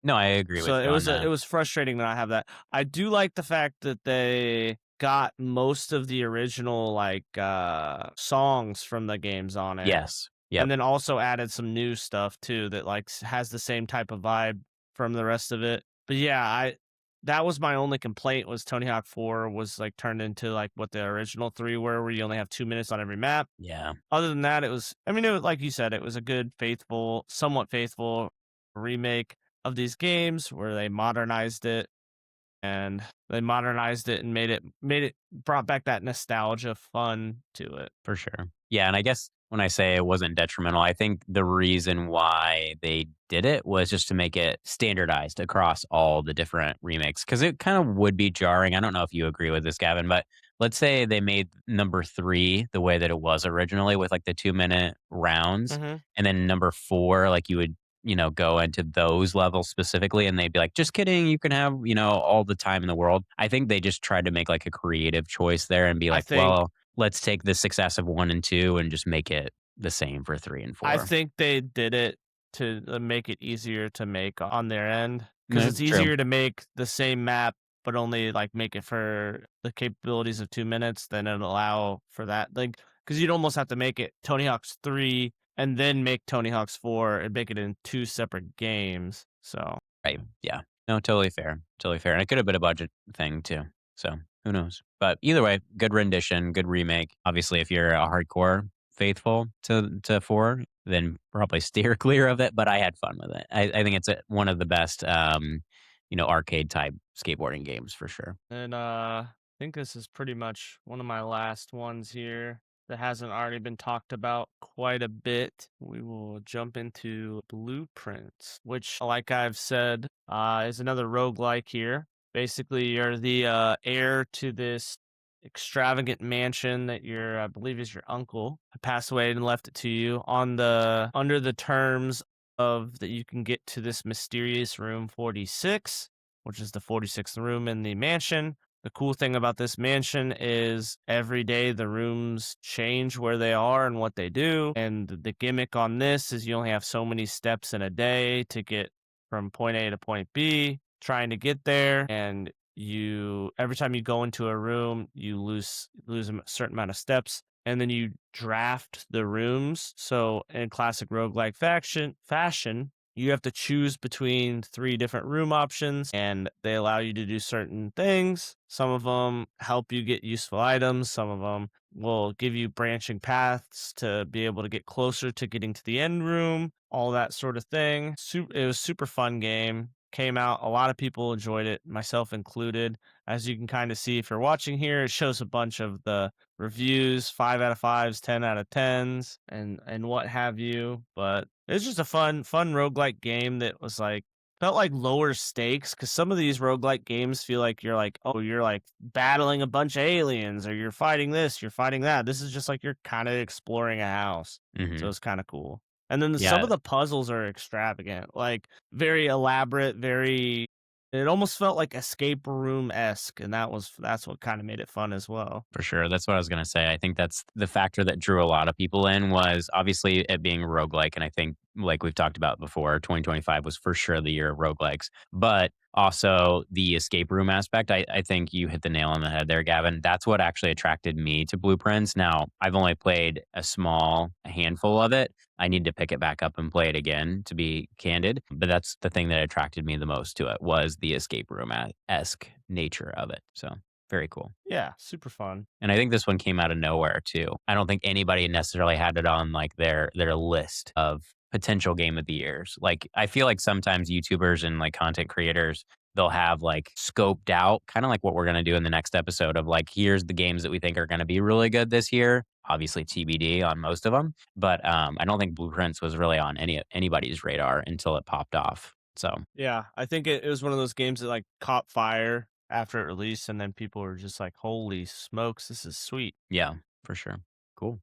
S2: No, I agree with
S1: So it
S2: you on
S1: was it
S2: that.
S1: was frustrating that I have that. I do like the fact that they got most of the original like songs from the games on it.
S2: Yes. Yep.
S1: And then also added some new stuff too that like has the same type of vibe from the rest of it. But yeah, I that was my only complaint was Tony Hawk 4 was like turned into like what the original 3 were where you only have 2 minutes on every map.
S2: Yeah.
S1: Other than that, it was like you said, it was a good, faithful, somewhat faithful remake of these games where they modernized it and brought back that nostalgia fun to it.
S2: For sure. Yeah, and I guess when I say it wasn't detrimental, I think the reason why they did it was just to make it standardized across all the different remakes because it kind of would be jarring. I don't know if you agree with this, Gavin, but let's say they made number three the way that it was originally with like the 2 minute rounds,
S1: Mhm.
S2: and then number four, like you would go into those levels specifically and they'd be like, just kidding, you can have, all the time in the world. I think they just tried to make like a creative choice there and be
S1: I
S2: like,
S1: think
S2: well, let's take the success of 1 and 2 and just make it the same for 3 and
S1: I
S2: 4.
S1: think they did it to make it easier to make on their end because
S2: No,
S1: it's
S2: true.
S1: easier to make the same map, but only like make it for the capabilities of 2 minutes than it allow for that. Like, because you'd almost have to make it Tony Hawk's 3 and then make Tony Hawk's 4 and make it in two separate games. So,
S2: Right, yeah. No, totally fair, totally fair, and it could have been a budget thing too, so who knows? But either way, good rendition, good remake. Obviously, if you're a hardcore faithful to 4, then probably steer clear of it, but I had fun with it. I think it's one of the best, arcade type skateboarding games for sure.
S1: And I think this is pretty much one of my last ones here that hasn't already been talked about quite a bit. We will jump into Blueprints, which, like I've said, is another roguelike here. Basically, you're the heir to this extravagant mansion that I believe is your uncle passed away and left it to you on the under the terms of that you can get to this mysterious room 46, which is the 46th room in the mansion. The cool thing about this mansion is every day the rooms change where they are and what they do. And the gimmick on this is you only have so many steps in a day to get from point A to point B, trying to get there. And every time you go into a room, you lose a certain amount of steps. And then you draft the rooms. So in classic roguelike fashion, you have to choose between 3 different room options, and they allow you to do certain things. Some of them help you get useful items. Some of them will give you branching paths to be able to get closer to getting to the end room, all that sort of thing. It was super fun game. Came out, a lot of people enjoyed it, myself included. As you can kind of see if you're watching here, it shows a bunch of the reviews, 5 out of 5s, 10 out of 10s, and what have you. But it's just a fun roguelike game that was like felt like lower stakes because some of these roguelike games feel like you're like battling a bunch of aliens or you're fighting this, you're fighting that. This is just like you're kind of exploring a house. So
S2: Mhm.
S1: it's kind of cool. And then some
S2: Yeah,
S1: of the puzzles are extravagant, like very elaborate, it almost felt like escape room esque, and that's what kind of made it fun as well.
S2: for sure. That's what I was gonna say. I think that's the factor that drew a lot of people in was obviously it being roguelike, and I think, like we've talked about before, 2025 was for sure the year of roguelikes, but also the escape room aspect. I think you hit the nail on the head there, Gavin. That's what actually attracted me to Blueprints. Now, I've only played a handful of it. I need to pick it back up and play it again, to be candid. But that's the thing that attracted me the most to it was the escape room esque nature of it. So very cool.
S1: Yeah, super fun.
S2: And I think this one came out of nowhere too. I don't think anybody necessarily had it on like their list of potential game of the years. Like I feel like sometimes YouTubers and like content creators they'll have like scoped out kind of like what we're going to do in the next episode of like here's the games that we think are going to be really good this year. Obviously TBD on most of them, but I don't think Blueprints was really on anybody's radar until it popped off. So,
S1: Yeah, I think it was one of those games that like caught fire after it released, and then people were just like, "Holy smokes, this is sweet."
S2: yeah, for sure. Cool.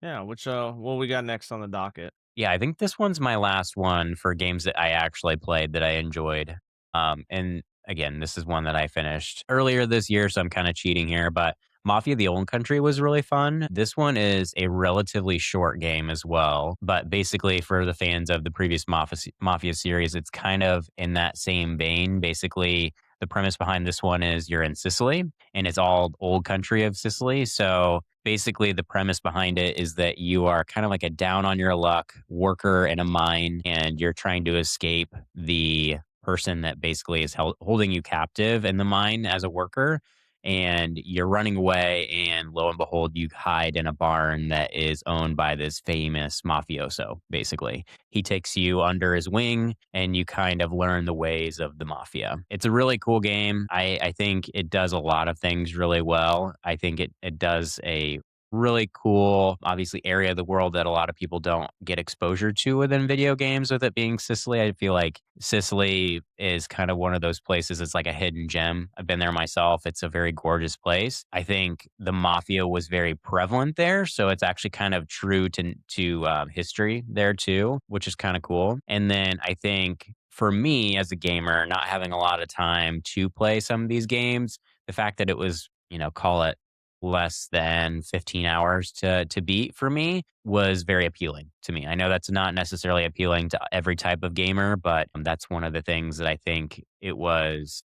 S1: Yeah, which what we got next on the docket?
S2: Yeah, I think this one's my last one for games that I actually played that I enjoyed. And again, this is one that I finished earlier this year, so I'm kind of cheating here, but Mafia the Old Country was really fun. This one is a relatively short game as well, but basically for the fans of the previous Mafia series, it's kind of in that same vein. Basically, the premise behind this one is you're in Sicily and it's all old country of Sicily. So basically, the premise behind it is that you are kind of like a down on your luck worker in a mine and you're trying to escape the person that basically is holding you captive in the mine as a worker. And you're running away, and lo and behold, you hide in a barn that is owned by this famous mafioso, basically. He takes you under his wing and you kind of learn the ways of the mafia. It's a really cool game. I think it does a lot of things really well. I think it does a really cool, obviously, area of the world that a lot of people don't get exposure to within video games, with it being Sicily. I feel like Sicily is kind of one of those places. It's like a hidden gem. I've been there myself. It's a very gorgeous place. I think the mafia was very prevalent there. So it's actually kind of true to history there too, which is kind of cool. And then I think for me as a gamer, not having a lot of time to play some of these games, the fact that it was, call it less than 15 hours to beat for me was very appealing to me. I know that's not necessarily appealing to every type of gamer, but that's one of the things that I think it was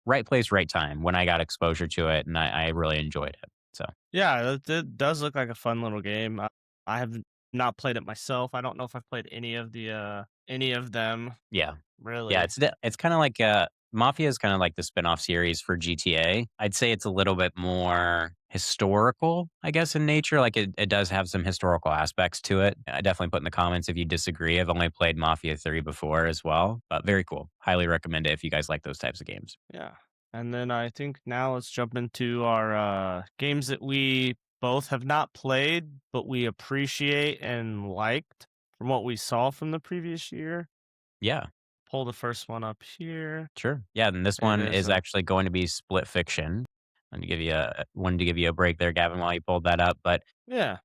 S2: right place, right time when I got exposure to it, and I really enjoyed it. So
S1: Yeah, it does look like a fun little game. I have not played it myself. I don't know if I've played any of them
S2: yeah, yeah,
S1: really.
S2: it's kind of like Mafia is kind of like the spinoff series for GTA. I'd say it's a little bit more historical, I guess, in nature. Like it does have some historical aspects to it. I definitely put in the comments if you disagree. I've only played Mafia 3 before as well, but very cool. Highly recommend it if you guys like those types of games.
S1: Yeah. And then I think now let's jump into our games that we both have not played, but we appreciate and liked from what we saw from the previous year.
S2: Yeah,
S1: Pull the first one up here.
S2: sure. Yeah, and this
S1: It
S2: one
S1: is
S2: is actually going to be Split Fiction. And to give you a wanted to give you a break there, Gavin, while you pulled that up. But
S1: yeah.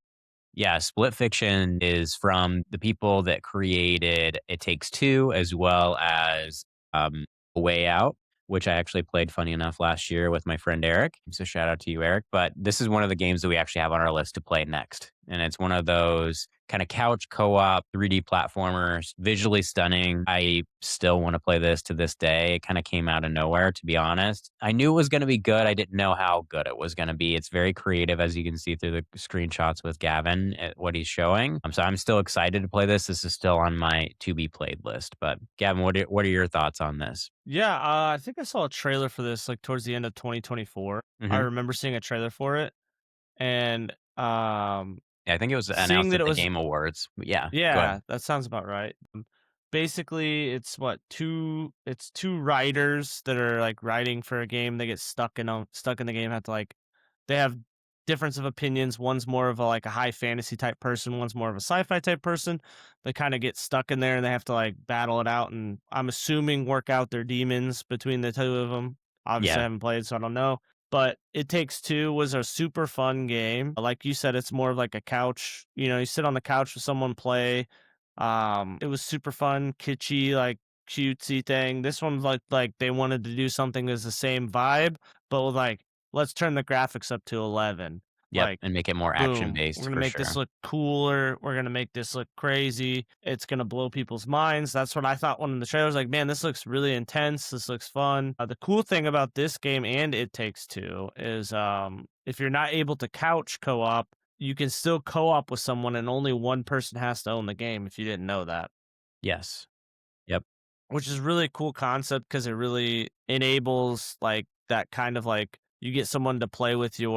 S2: yeah, Split Fiction is from the people that created It Takes Two, as well as A Way Out, which I actually played, funny enough, last year with my friend Eric. So shout out to you, Eric. But this is one of the games that we actually have on our list to play next. And it's one of those kind of couch co-op 3D platformers, visually stunning. I still want to play this to this day. It kind of came out of nowhere, to be honest. I knew it was going to be good. I didn't know how good it was going to be. It's very creative, as you can see through the screenshots with Gavin, what he's showing. So I'm still excited to play this. This is still on my to be played list. But Gavin, what are your thoughts on this?
S1: Yeah, I think I saw a trailer for this like towards the end of 2024. I
S2: Hmm.
S1: remember seeing a trailer for it and
S2: Yeah, I think it was
S1: seeing
S2: announced
S1: that
S2: at
S1: it
S2: the
S1: was
S2: Game Awards. But yeah, go ahead.
S1: yeah, that sounds about right. Basically, it's two writers that are like writing for a game. They get stuck in the game, have to like they have difference of opinions. One's more of a like a high fantasy type person, one's more of a sci-fi type person. They kind of get stuck in there and they have to like battle it out and I'm assuming work out their demons between the two of them. Obviously, I
S2: Yeah.
S1: haven't played, so I don't know. But It Takes Two was a super fun game. Like you said, it's more of like a couch. You sit on the couch with someone, play. It was super fun, kitschy, like cutesy thing. This one's like they wanted to do something that's the same vibe, but with like, let's turn the graphics up to 11.
S2: Yep.
S1: Like,
S2: And make it more action
S1: boom, we're
S2: based
S1: gonna
S2: for
S1: make this
S2: sure.
S1: look cooler. We're gonna make this look crazy. It's gonna blow people's minds. That's what I thought when the trailer was like, man, this looks really intense. This looks fun. The cool thing about this game and It Takes Two is if you're not able to couch co-op, you can still co-op with someone and only one person has to own the game if you didn't know that.
S2: Yes. Yep.
S1: Which is really cool concept because it really enables like that kind of like you get someone to play with you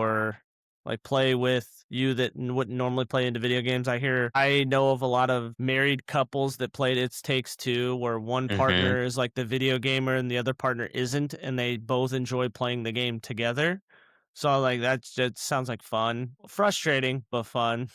S1: that wouldn't normally play into video games. I know of a lot of married couples that played It Takes Two where one
S2: Hmm.
S1: partner is like the video gamer and the other partner isn't, and they both enjoy playing the game together. So like that sounds like fun. Frustrating, but fun.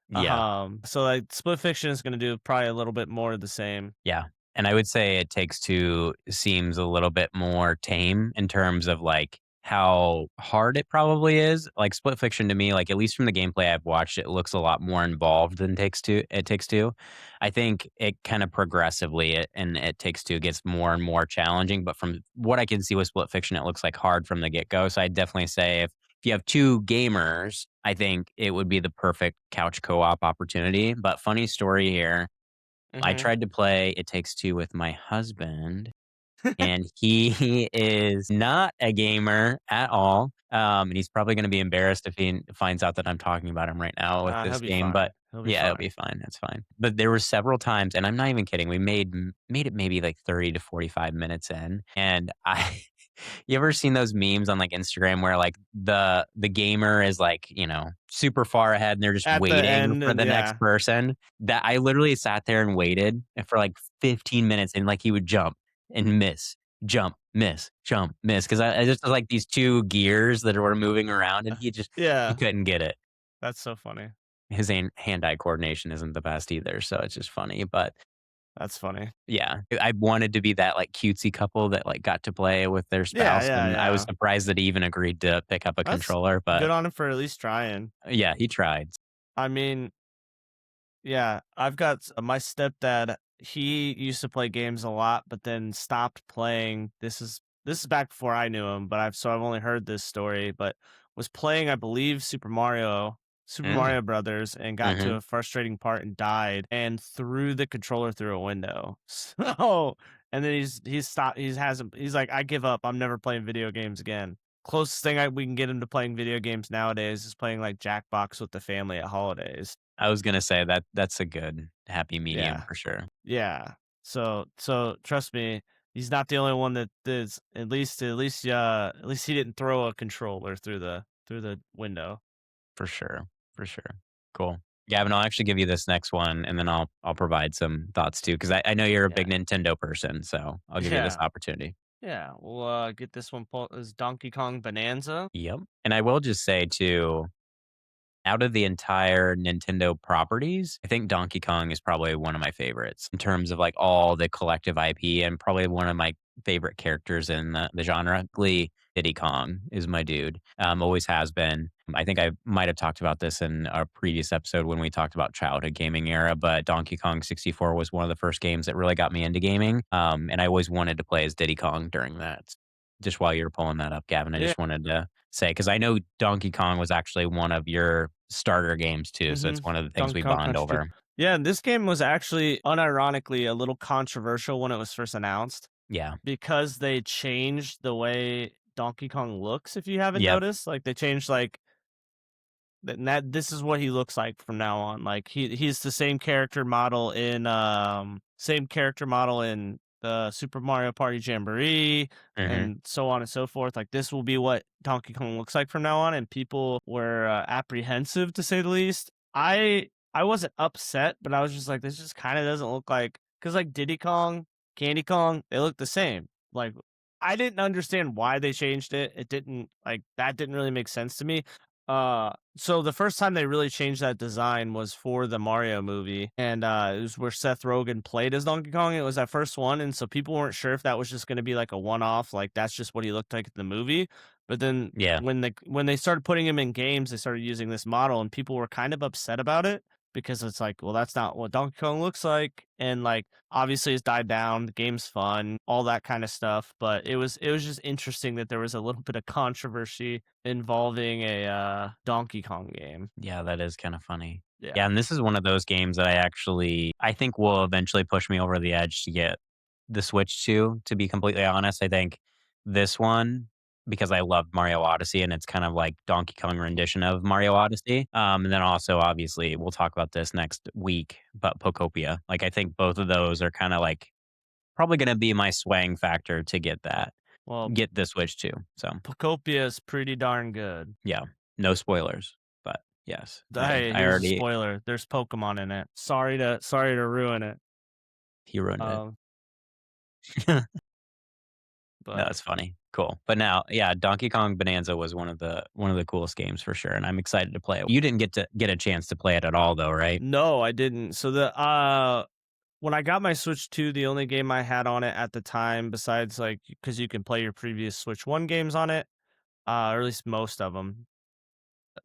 S2: Yeah.
S1: So like Split Fiction is gonna do probably a little bit more of the same.
S2: Yeah, and I would say It Takes Two seems a little bit more tame in terms of, like, how hard it probably is. Like, Split Fiction to me, like, at least from the gameplay I've watched, it looks a lot more involved than It Takes Two. I think it kinda progressively, It Takes Two gets more and more challenging, but from what I can see with Split Fiction, it looks, like, hard from the get-go, so I'd definitely say if you have 2 gamers, I think it would be the perfect couch co-op opportunity. But funny story here, I
S1: Mhm.
S2: tried to play It Takes Two with my husband, and he is not a gamer at all. And he's probably gonna be embarrassed if he finds out that I'm talking about him right now with
S1: He'll
S2: this
S1: be
S2: game, but
S1: fine. He'll be
S2: yeah, it'll be
S1: fine.
S2: fine, that's fine. But there were several times, and I'm not even kidding, we made it maybe, like, 30 to 45 minutes in, and I you ever seen those memes on, like, Instagram where, like, the gamer is, like, super far ahead and they're just
S1: At the
S2: waiting
S1: end,
S2: for
S1: and
S2: the next
S1: yeah.
S2: person? That I literally sat there and waited for, like, 15 minutes, and, like, he would jump, miss, 'cause I just like these 2 gears that were moving around, and he
S1: Yeah,
S2: couldn't get it.
S1: that's so funny.
S2: His hand-eye coordination isn't the best either, so it's just funny, but
S1: That's funny.
S2: yeah, I wanted to be that, like, cutesy couple that, like, got to play with their
S1: Yeah,
S2: spouse,
S1: yeah,
S2: and I was
S1: yeah.
S2: surprised that he even agreed to pick up a
S1: That's
S2: controller,
S1: good
S2: but
S1: on him for at least trying.
S2: yeah, he tried.
S1: I mean, yeah, I've got my stepdad. He used to play games a lot, but then stopped playing. This is back before I knew him, but I've only heard this story. But was playing, I believe, Super
S2: Mm,
S1: Mario Brothers, and got to
S2: mhm.
S1: a frustrating part and died, and threw the controller through a window. So, and then he's stopped. He's like, I give up. I'm never playing video games again. Closest thing we can get him to playing video games nowadays is playing like Jackbox with the family at holidays.
S2: I was gonna say that's a good happy medium
S1: Yeah.
S2: for sure.
S1: Yeah. So trust me, He's not the only one that is at least he didn't throw a controller through the window.
S2: For sure, for sure. Cool. Gavin, I'll actually give you this next one, and then I'll provide some thoughts too, because I know you're a
S1: Yeah.
S2: big Nintendo person, so I'll give you this
S1: Yeah.
S2: opportunity.
S1: Yeah. We'll get this one pulled is Donkey Kong Bonanza.
S2: Yep. And I will just say too, out of the entire Nintendo properties, I think Donkey Kong is probably one of my favorites in terms of like all the collective IP and probably one of my favorite characters in the genre. Glee, Diddy Kong is my dude. Always has been. I think I might have talked about this in a previous episode when we talked about childhood gaming era, but Donkey Kong 64 was one of the first games that really got me into gaming. And I always wanted to play as Diddy Kong during that. Just while you were pulling that up, Gavin, I
S1: Yeah.
S2: just wanted to say because I know Donkey Kong was actually one of your starter games too, so it's one of the things
S1: Donkey
S2: we
S1: Kong
S2: bond
S1: Country 2.
S2: over.
S1: Yeah, and this game was actually unironically a little controversial when it was first announced
S2: Yeah.
S1: because they changed the way Donkey Kong looks. If you haven't
S2: Yep.
S1: noticed, like they changed like that this is what he looks like from now on. Like he's the same character model in the Super Mario Party Jamboree
S2: Mhm.
S1: and so on and so forth. Like this will be what Donkey Kong looks like from now on, and people were apprehensive to say the least. I wasn't upset, but I was just like, this just kind of doesn't look like because like Diddy Kong, Candy Kong, they look the same. Like I didn't understand why they changed it. It didn't like that didn't really make sense to me. So the first time they really changed that design was for the Mario movie, and it was where Seth Rogen played as Donkey Kong. It was that first one, and so people weren't sure if that was just going to be like a one-off, like that's just what he looked like in the movie. But then
S2: Yeah.
S1: when they started putting him in games, they started using this model, and people were kind of upset about it because it's like, well, that's not what Donkey Kong looks like, and like obviously it's died down. The game's fun, all that kind of stuff, but it was just interesting that there was a little bit of controversy involving a Donkey Kong game.
S2: Yeah, that is kinda funny. Yeah,
S1: Yeah.
S2: and this is one of those games that I think will eventually push me over the edge to get the Switch to be completely honest. I think this one, because I loved Mario Odyssey and it's kind of like Donkey Kong rendition of Mario Odyssey. And then also obviously we'll talk about this next week, but Pokopia. Like I think both of those are kinda like probably gonna be my swaying factor to
S1: Well,
S2: get the Switch too. So,
S1: Pocopia is pretty darn good.
S2: yeah, no spoilers, but yes,
S1: Hey,
S2: I
S1: here's a
S2: already
S1: spoiler. There's Pokemon in it. Sorry to ruin it.
S2: he ruined it.
S1: Um,
S2: No,
S1: but
S2: that's funny. Cool. But now, yeah, Donkey Kong Bonanza was one of the coolest games for sure, and I'm excited to play it. You didn't get a chance to play it at all though, right?
S1: no, I didn't. So the when I got my Switch 2, the only game I had on it at the time, besides like because you can play your previous Switch 1 games on it, or at least most of them.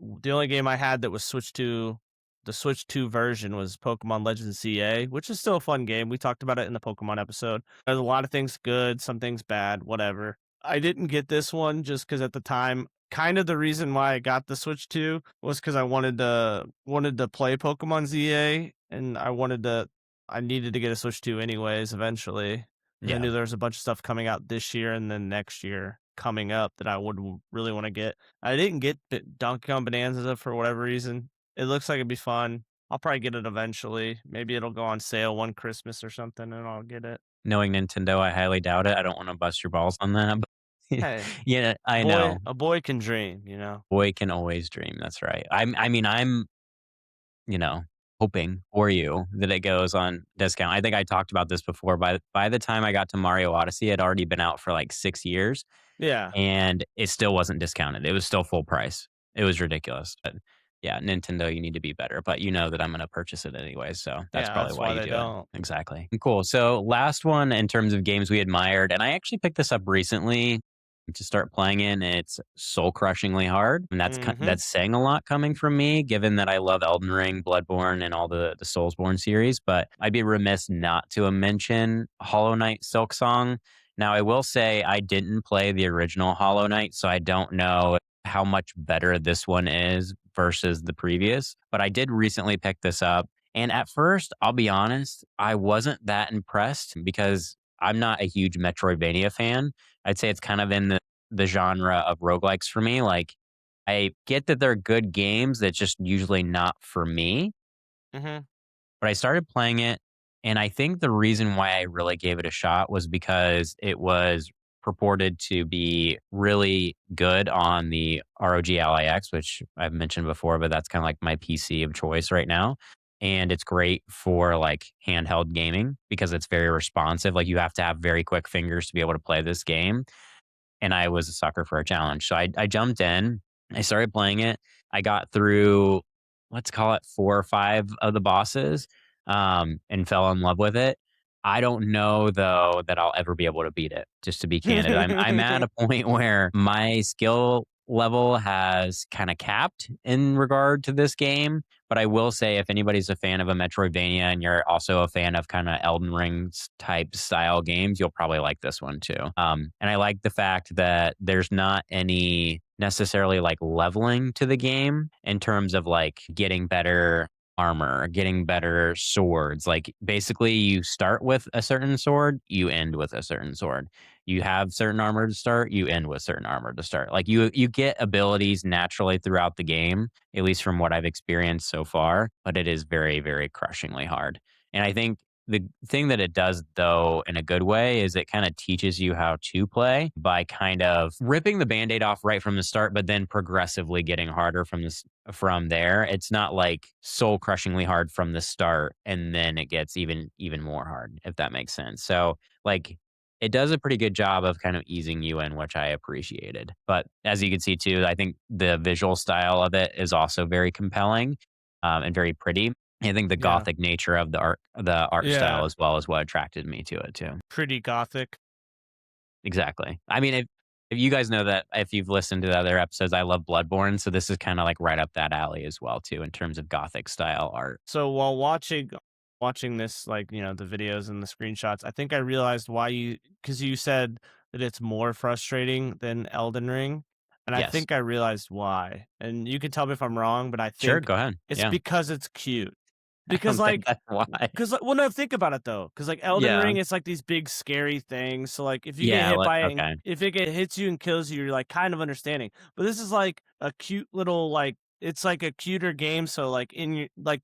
S1: The only game I had that was the Switch 2 version was Pokemon Legends CA, which is still a fun game. We talked about it in the Pokemon episode. There's a lot of things good, some things bad, whatever. I didn't get this one just because at the time, kind of the reason why I got the Switch 2 was because I wanted to play Pokemon ZA, and I needed to get a Switch 2 anyways eventually. Because I
S2: Yeah.
S1: knew there was a bunch of stuff coming out this year and then next year coming up that I would really want to get. I didn't get Donkey Kong Bonanza for whatever reason. It looks like it'd be fun. I'll probably get it eventually. Maybe it'll go on sale one Christmas or something, and I'll get it.
S2: Knowing Nintendo, I highly doubt it. I don't wanna bust your balls on that, but
S1: Hey,
S2: yeah, I know.
S1: a boy can dream.
S2: Boy can always dream, that's right. I'm, you know, hoping for you that it goes on discount. I think I talked about this before. By the time I got to Mario Odyssey, it had already been out for like 6 years,
S1: Yeah,
S2: and it still wasn't discounted. It was still full price. It was ridiculous, but yeah, Nintendo, you need to be better, but you know that I'm gonna purchase it anyway, so that's
S1: yeah,
S2: probably
S1: that's
S2: why
S1: why
S2: you
S1: they
S2: do it.
S1: don't.
S2: Exactly. Cool. So last one in terms of games we admired, and I actually picked this up recently to start playing in. It's soul crushingly hard, and
S1: Mm-hmm.
S2: that's saying a lot coming from me, given that I love Elden Ring, Bloodborne, and all the Soulsborne series. But I'd be remiss not to mention Hollow Knight Silk Song. Now, I will say I didn't play the original Hollow Knight, so I don't know how much better this one is versus the previous. But I did recently pick this up. And at first, I'll be honest, I wasn't that impressed because I'm not a huge Metroidvania fan. I'd say it's kind of in the genre of roguelikes for me. Like, I get that they're good games, that's just usually not for me.
S1: Mm-hmm.
S2: But I started playing it. And I think the reason why I really gave it a shot was because it was purported to be really good on the ROG Ally X, which I've mentioned before, but that's kind of like my PC of choice right now. And it's great for like handheld gaming because it's very responsive. Like you have to have very quick fingers to be able to play this game, and I was a sucker for a challenge. So I jumped in, I started playing it. I got through, let's call it 4 or 5 of the bosses, and fell in love with it. I don't know though that I'll ever be able to beat it. Just to be candid, I'm at a point where my skill level has kind of capped in regard to this game. But I will say, if anybody's a fan of a Metroidvania and you're also a fan of kind of Elden Rings type style games, you'll probably like this one too. And I like the fact that there's not any necessarily like leveling to the game in terms of like getting better armor, getting better swords. Like basically, you start with a certain sword, you end with a certain sword. You have certain armor to start, you end with certain armor to start. Like you get abilities naturally throughout the game, at least from what I've experienced so far, but it is very, very crushingly hard. And I think the thing that it does, though, in a good way, is it kind of teaches you how to play by kind of ripping the band-aid off right from the start, but then progressively getting harder from there. It's not like soul crushingly hard from the start and then it gets even more hard, if that makes sense. So like it does a pretty good job of kind of easing you in, which I appreciated. But as you can see too, I think the visual style of it is also very compelling, and very pretty. I think the
S1: Yeah.
S2: gothic nature of the art style
S1: Yeah.
S2: as well is what attracted me to it too.
S1: Pretty gothic.
S2: Exactly. I mean, if you guys know that if you've listened to the other episodes, I love Bloodborne, so this is kind of like right up that alley as well too in terms of gothic style art.
S1: So while watching this, like, the videos and the screenshots, I think I realized why because you said that it's more frustrating than Elden Ring, and I
S2: Yes.
S1: think I realized why. And you can tell me if I'm wrong, but I
S2: Sure,
S1: think
S2: go ahead.
S1: it's
S2: Yeah.
S1: because it's cute.
S2: I
S1: Because,
S2: don't think
S1: like
S2: that's why.
S1: because well, no, think about it though. Because like Elden
S2: Yeah.
S1: Ring, it's like these big scary things. So like if you get
S2: Yeah,
S1: hit by it, and
S2: okay.
S1: if it hits you and kills you, you're like kind of understanding. But this is like a cute little like it's like a cuter game. So like in your like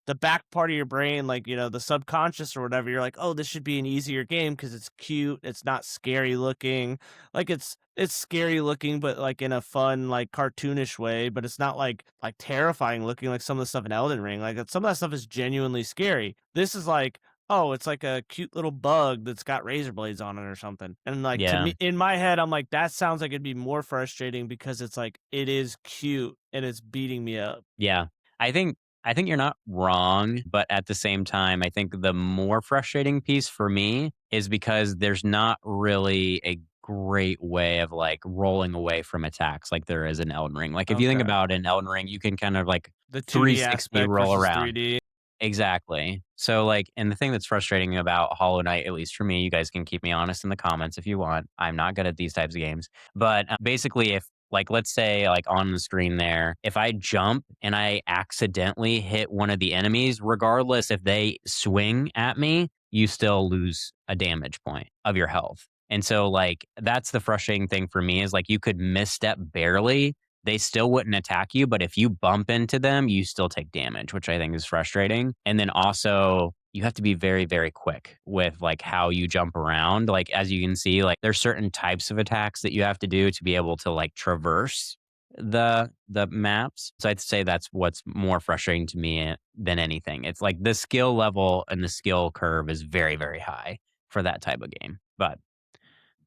S1: the back part of your brain, like the subconscious or whatever, you're like, oh, this should be an easier game because it's cute. It's not scary looking. Like it's scary looking, but like in a fun, like cartoonish way. But it's not like terrifying looking like some of the stuff in Elden Ring. Like some of that stuff is genuinely scary. This is like, oh, it's like a cute little bug that's got razor blades on it or something. And like to
S2: Yeah.
S1: me, in my head, I'm like, that sounds like it'd be more frustrating because it's like it is cute and it's beating me up.
S2: Yeah. I think I think you're not wrong, but at the same time, I think the more frustrating piece for me is because there's not really a great way of like rolling away from attacks like there is in Elden Ring. Like if you think
S1: Okay.
S2: about in Elden Ring, you can kind of like
S1: The 2D
S2: 360
S1: aspect
S2: roll
S1: versus
S2: around.
S1: 3D.
S2: Exactly. So, like, and the thing that's frustrating about Hollow Knight, at least for me, you guys can keep me honest in the comments if you want. I'm not good at these types of games. But basically, if, like, let's say, like, on the screen there, if I jump and I accidentally hit one of the enemies, regardless if they swing at me, you still lose a damage point of your health. And so, like, that's the frustrating thing for me is like you could misstep barely, they still wouldn't attack you, but if you bump into them, you still take damage, which I think is frustrating. And then also, you have to be very, very quick with like how you jump around. Like as you can see, like there's certain types of attacks that you have to do to be able to like traverse the maps. So I'd say that's what's more frustrating to me than anything. It's like the skill level and the skill curve is very, very high for that type of game. But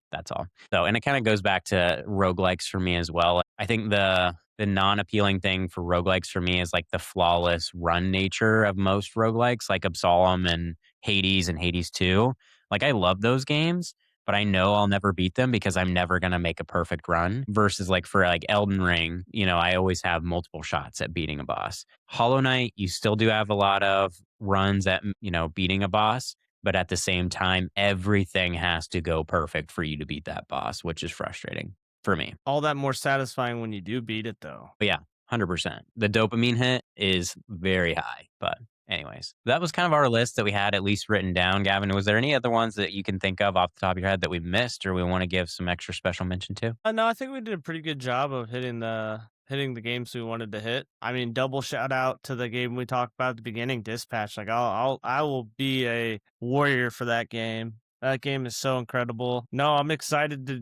S2: that's all. So, and it kind of goes back to roguelikes for me as well. I think the non-appealing thing for roguelikes for me is like the flawless run nature of most roguelikes, like Absolem and Hades 2. Like I love those games, but I know I'll never beat them because I'm never gonna make a perfect run. Versus like for like Elden Ring, I always have multiple shots at beating a boss. Hollow Knight, you still do have a lot of runs at beating a boss, but at the same time, everything has to go perfect for you to beat that boss, which is frustrating for me.
S1: All that more satisfying when you do beat it, though.
S2: But yeah, 100%. The dopamine hit is very high. But, anyways, that was kind of our list that we had at least written down. Gavin, was there any other ones that you can think of off the top of your head that we missed or we want to give some extra special mention to?
S1: No, I think we did a pretty good job of hitting hitting the games we wanted to hit. I mean, double shout out to the game we talked about at the beginning, Dispatch. Like I will be a warrior for that game. That game is so incredible. No, I'm excited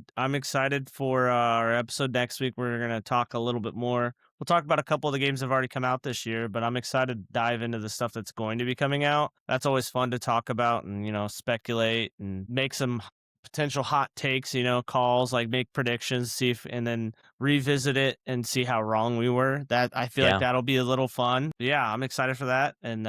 S1: for our episode next week. We're gonna talk a little bit more. We'll talk about a couple of the games that have already come out this year, but I'm excited to dive into the stuff that's going to be coming out. That's always fun to talk about and, speculate and make some potential hot takes, calls, like make predictions, see if, and then revisit it and see how wrong we were. That I feel like
S2: Yeah.
S1: that'll be a little fun. Yeah, I'm excited for that. And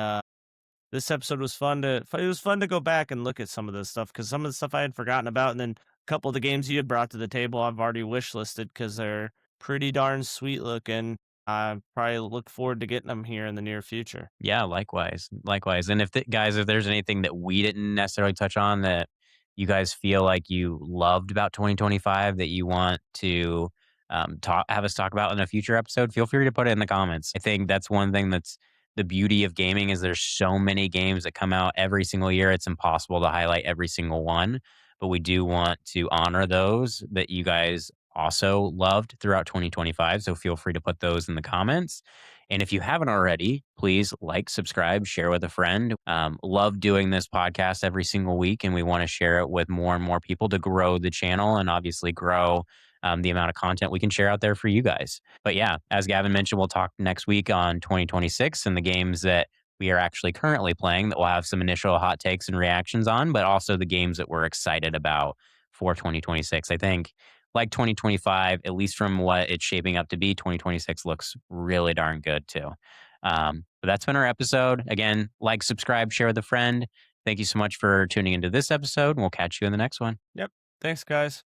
S1: this episode was fun it was fun to go back and look at some of this stuff because some of the stuff I had forgotten about, and then a couple of the games you had brought to the table I've already wish listed because they're pretty darn sweet looking. I probably look forward to getting them here in the near future.
S2: Yeah, likewise, likewise. And guys, if there's anything that we didn't necessarily touch on that you guys feel like you loved about 2025 that you want to have us talk about in a future episode, feel free to put it in the comments. I think that's one thing that's the beauty of gaming is there's so many games that come out every single year. It's impossible to highlight every single one, but we do want to honor those that you guys also loved throughout 2025. So feel free to put those in the comments. And if you haven't already, please like, subscribe, share with a friend. Love doing this podcast every single week, and we want to share it with more and more people to grow the channel and obviously grow the amount of content we can share out there for you guys. But yeah, as Gavin mentioned, we'll talk next week on 2026 and the games that we are actually currently playing that we'll have some initial hot takes and reactions on, but also the games that we're excited about for 2026. I think like 2025, at least from what it's shaping up to be, 2026 looks really darn good too. But that's been our episode. Again, like, subscribe, share with a friend. Thank you so much for tuning into this episode, and we'll catch you in the next one.
S1: Yep. Thanks, guys.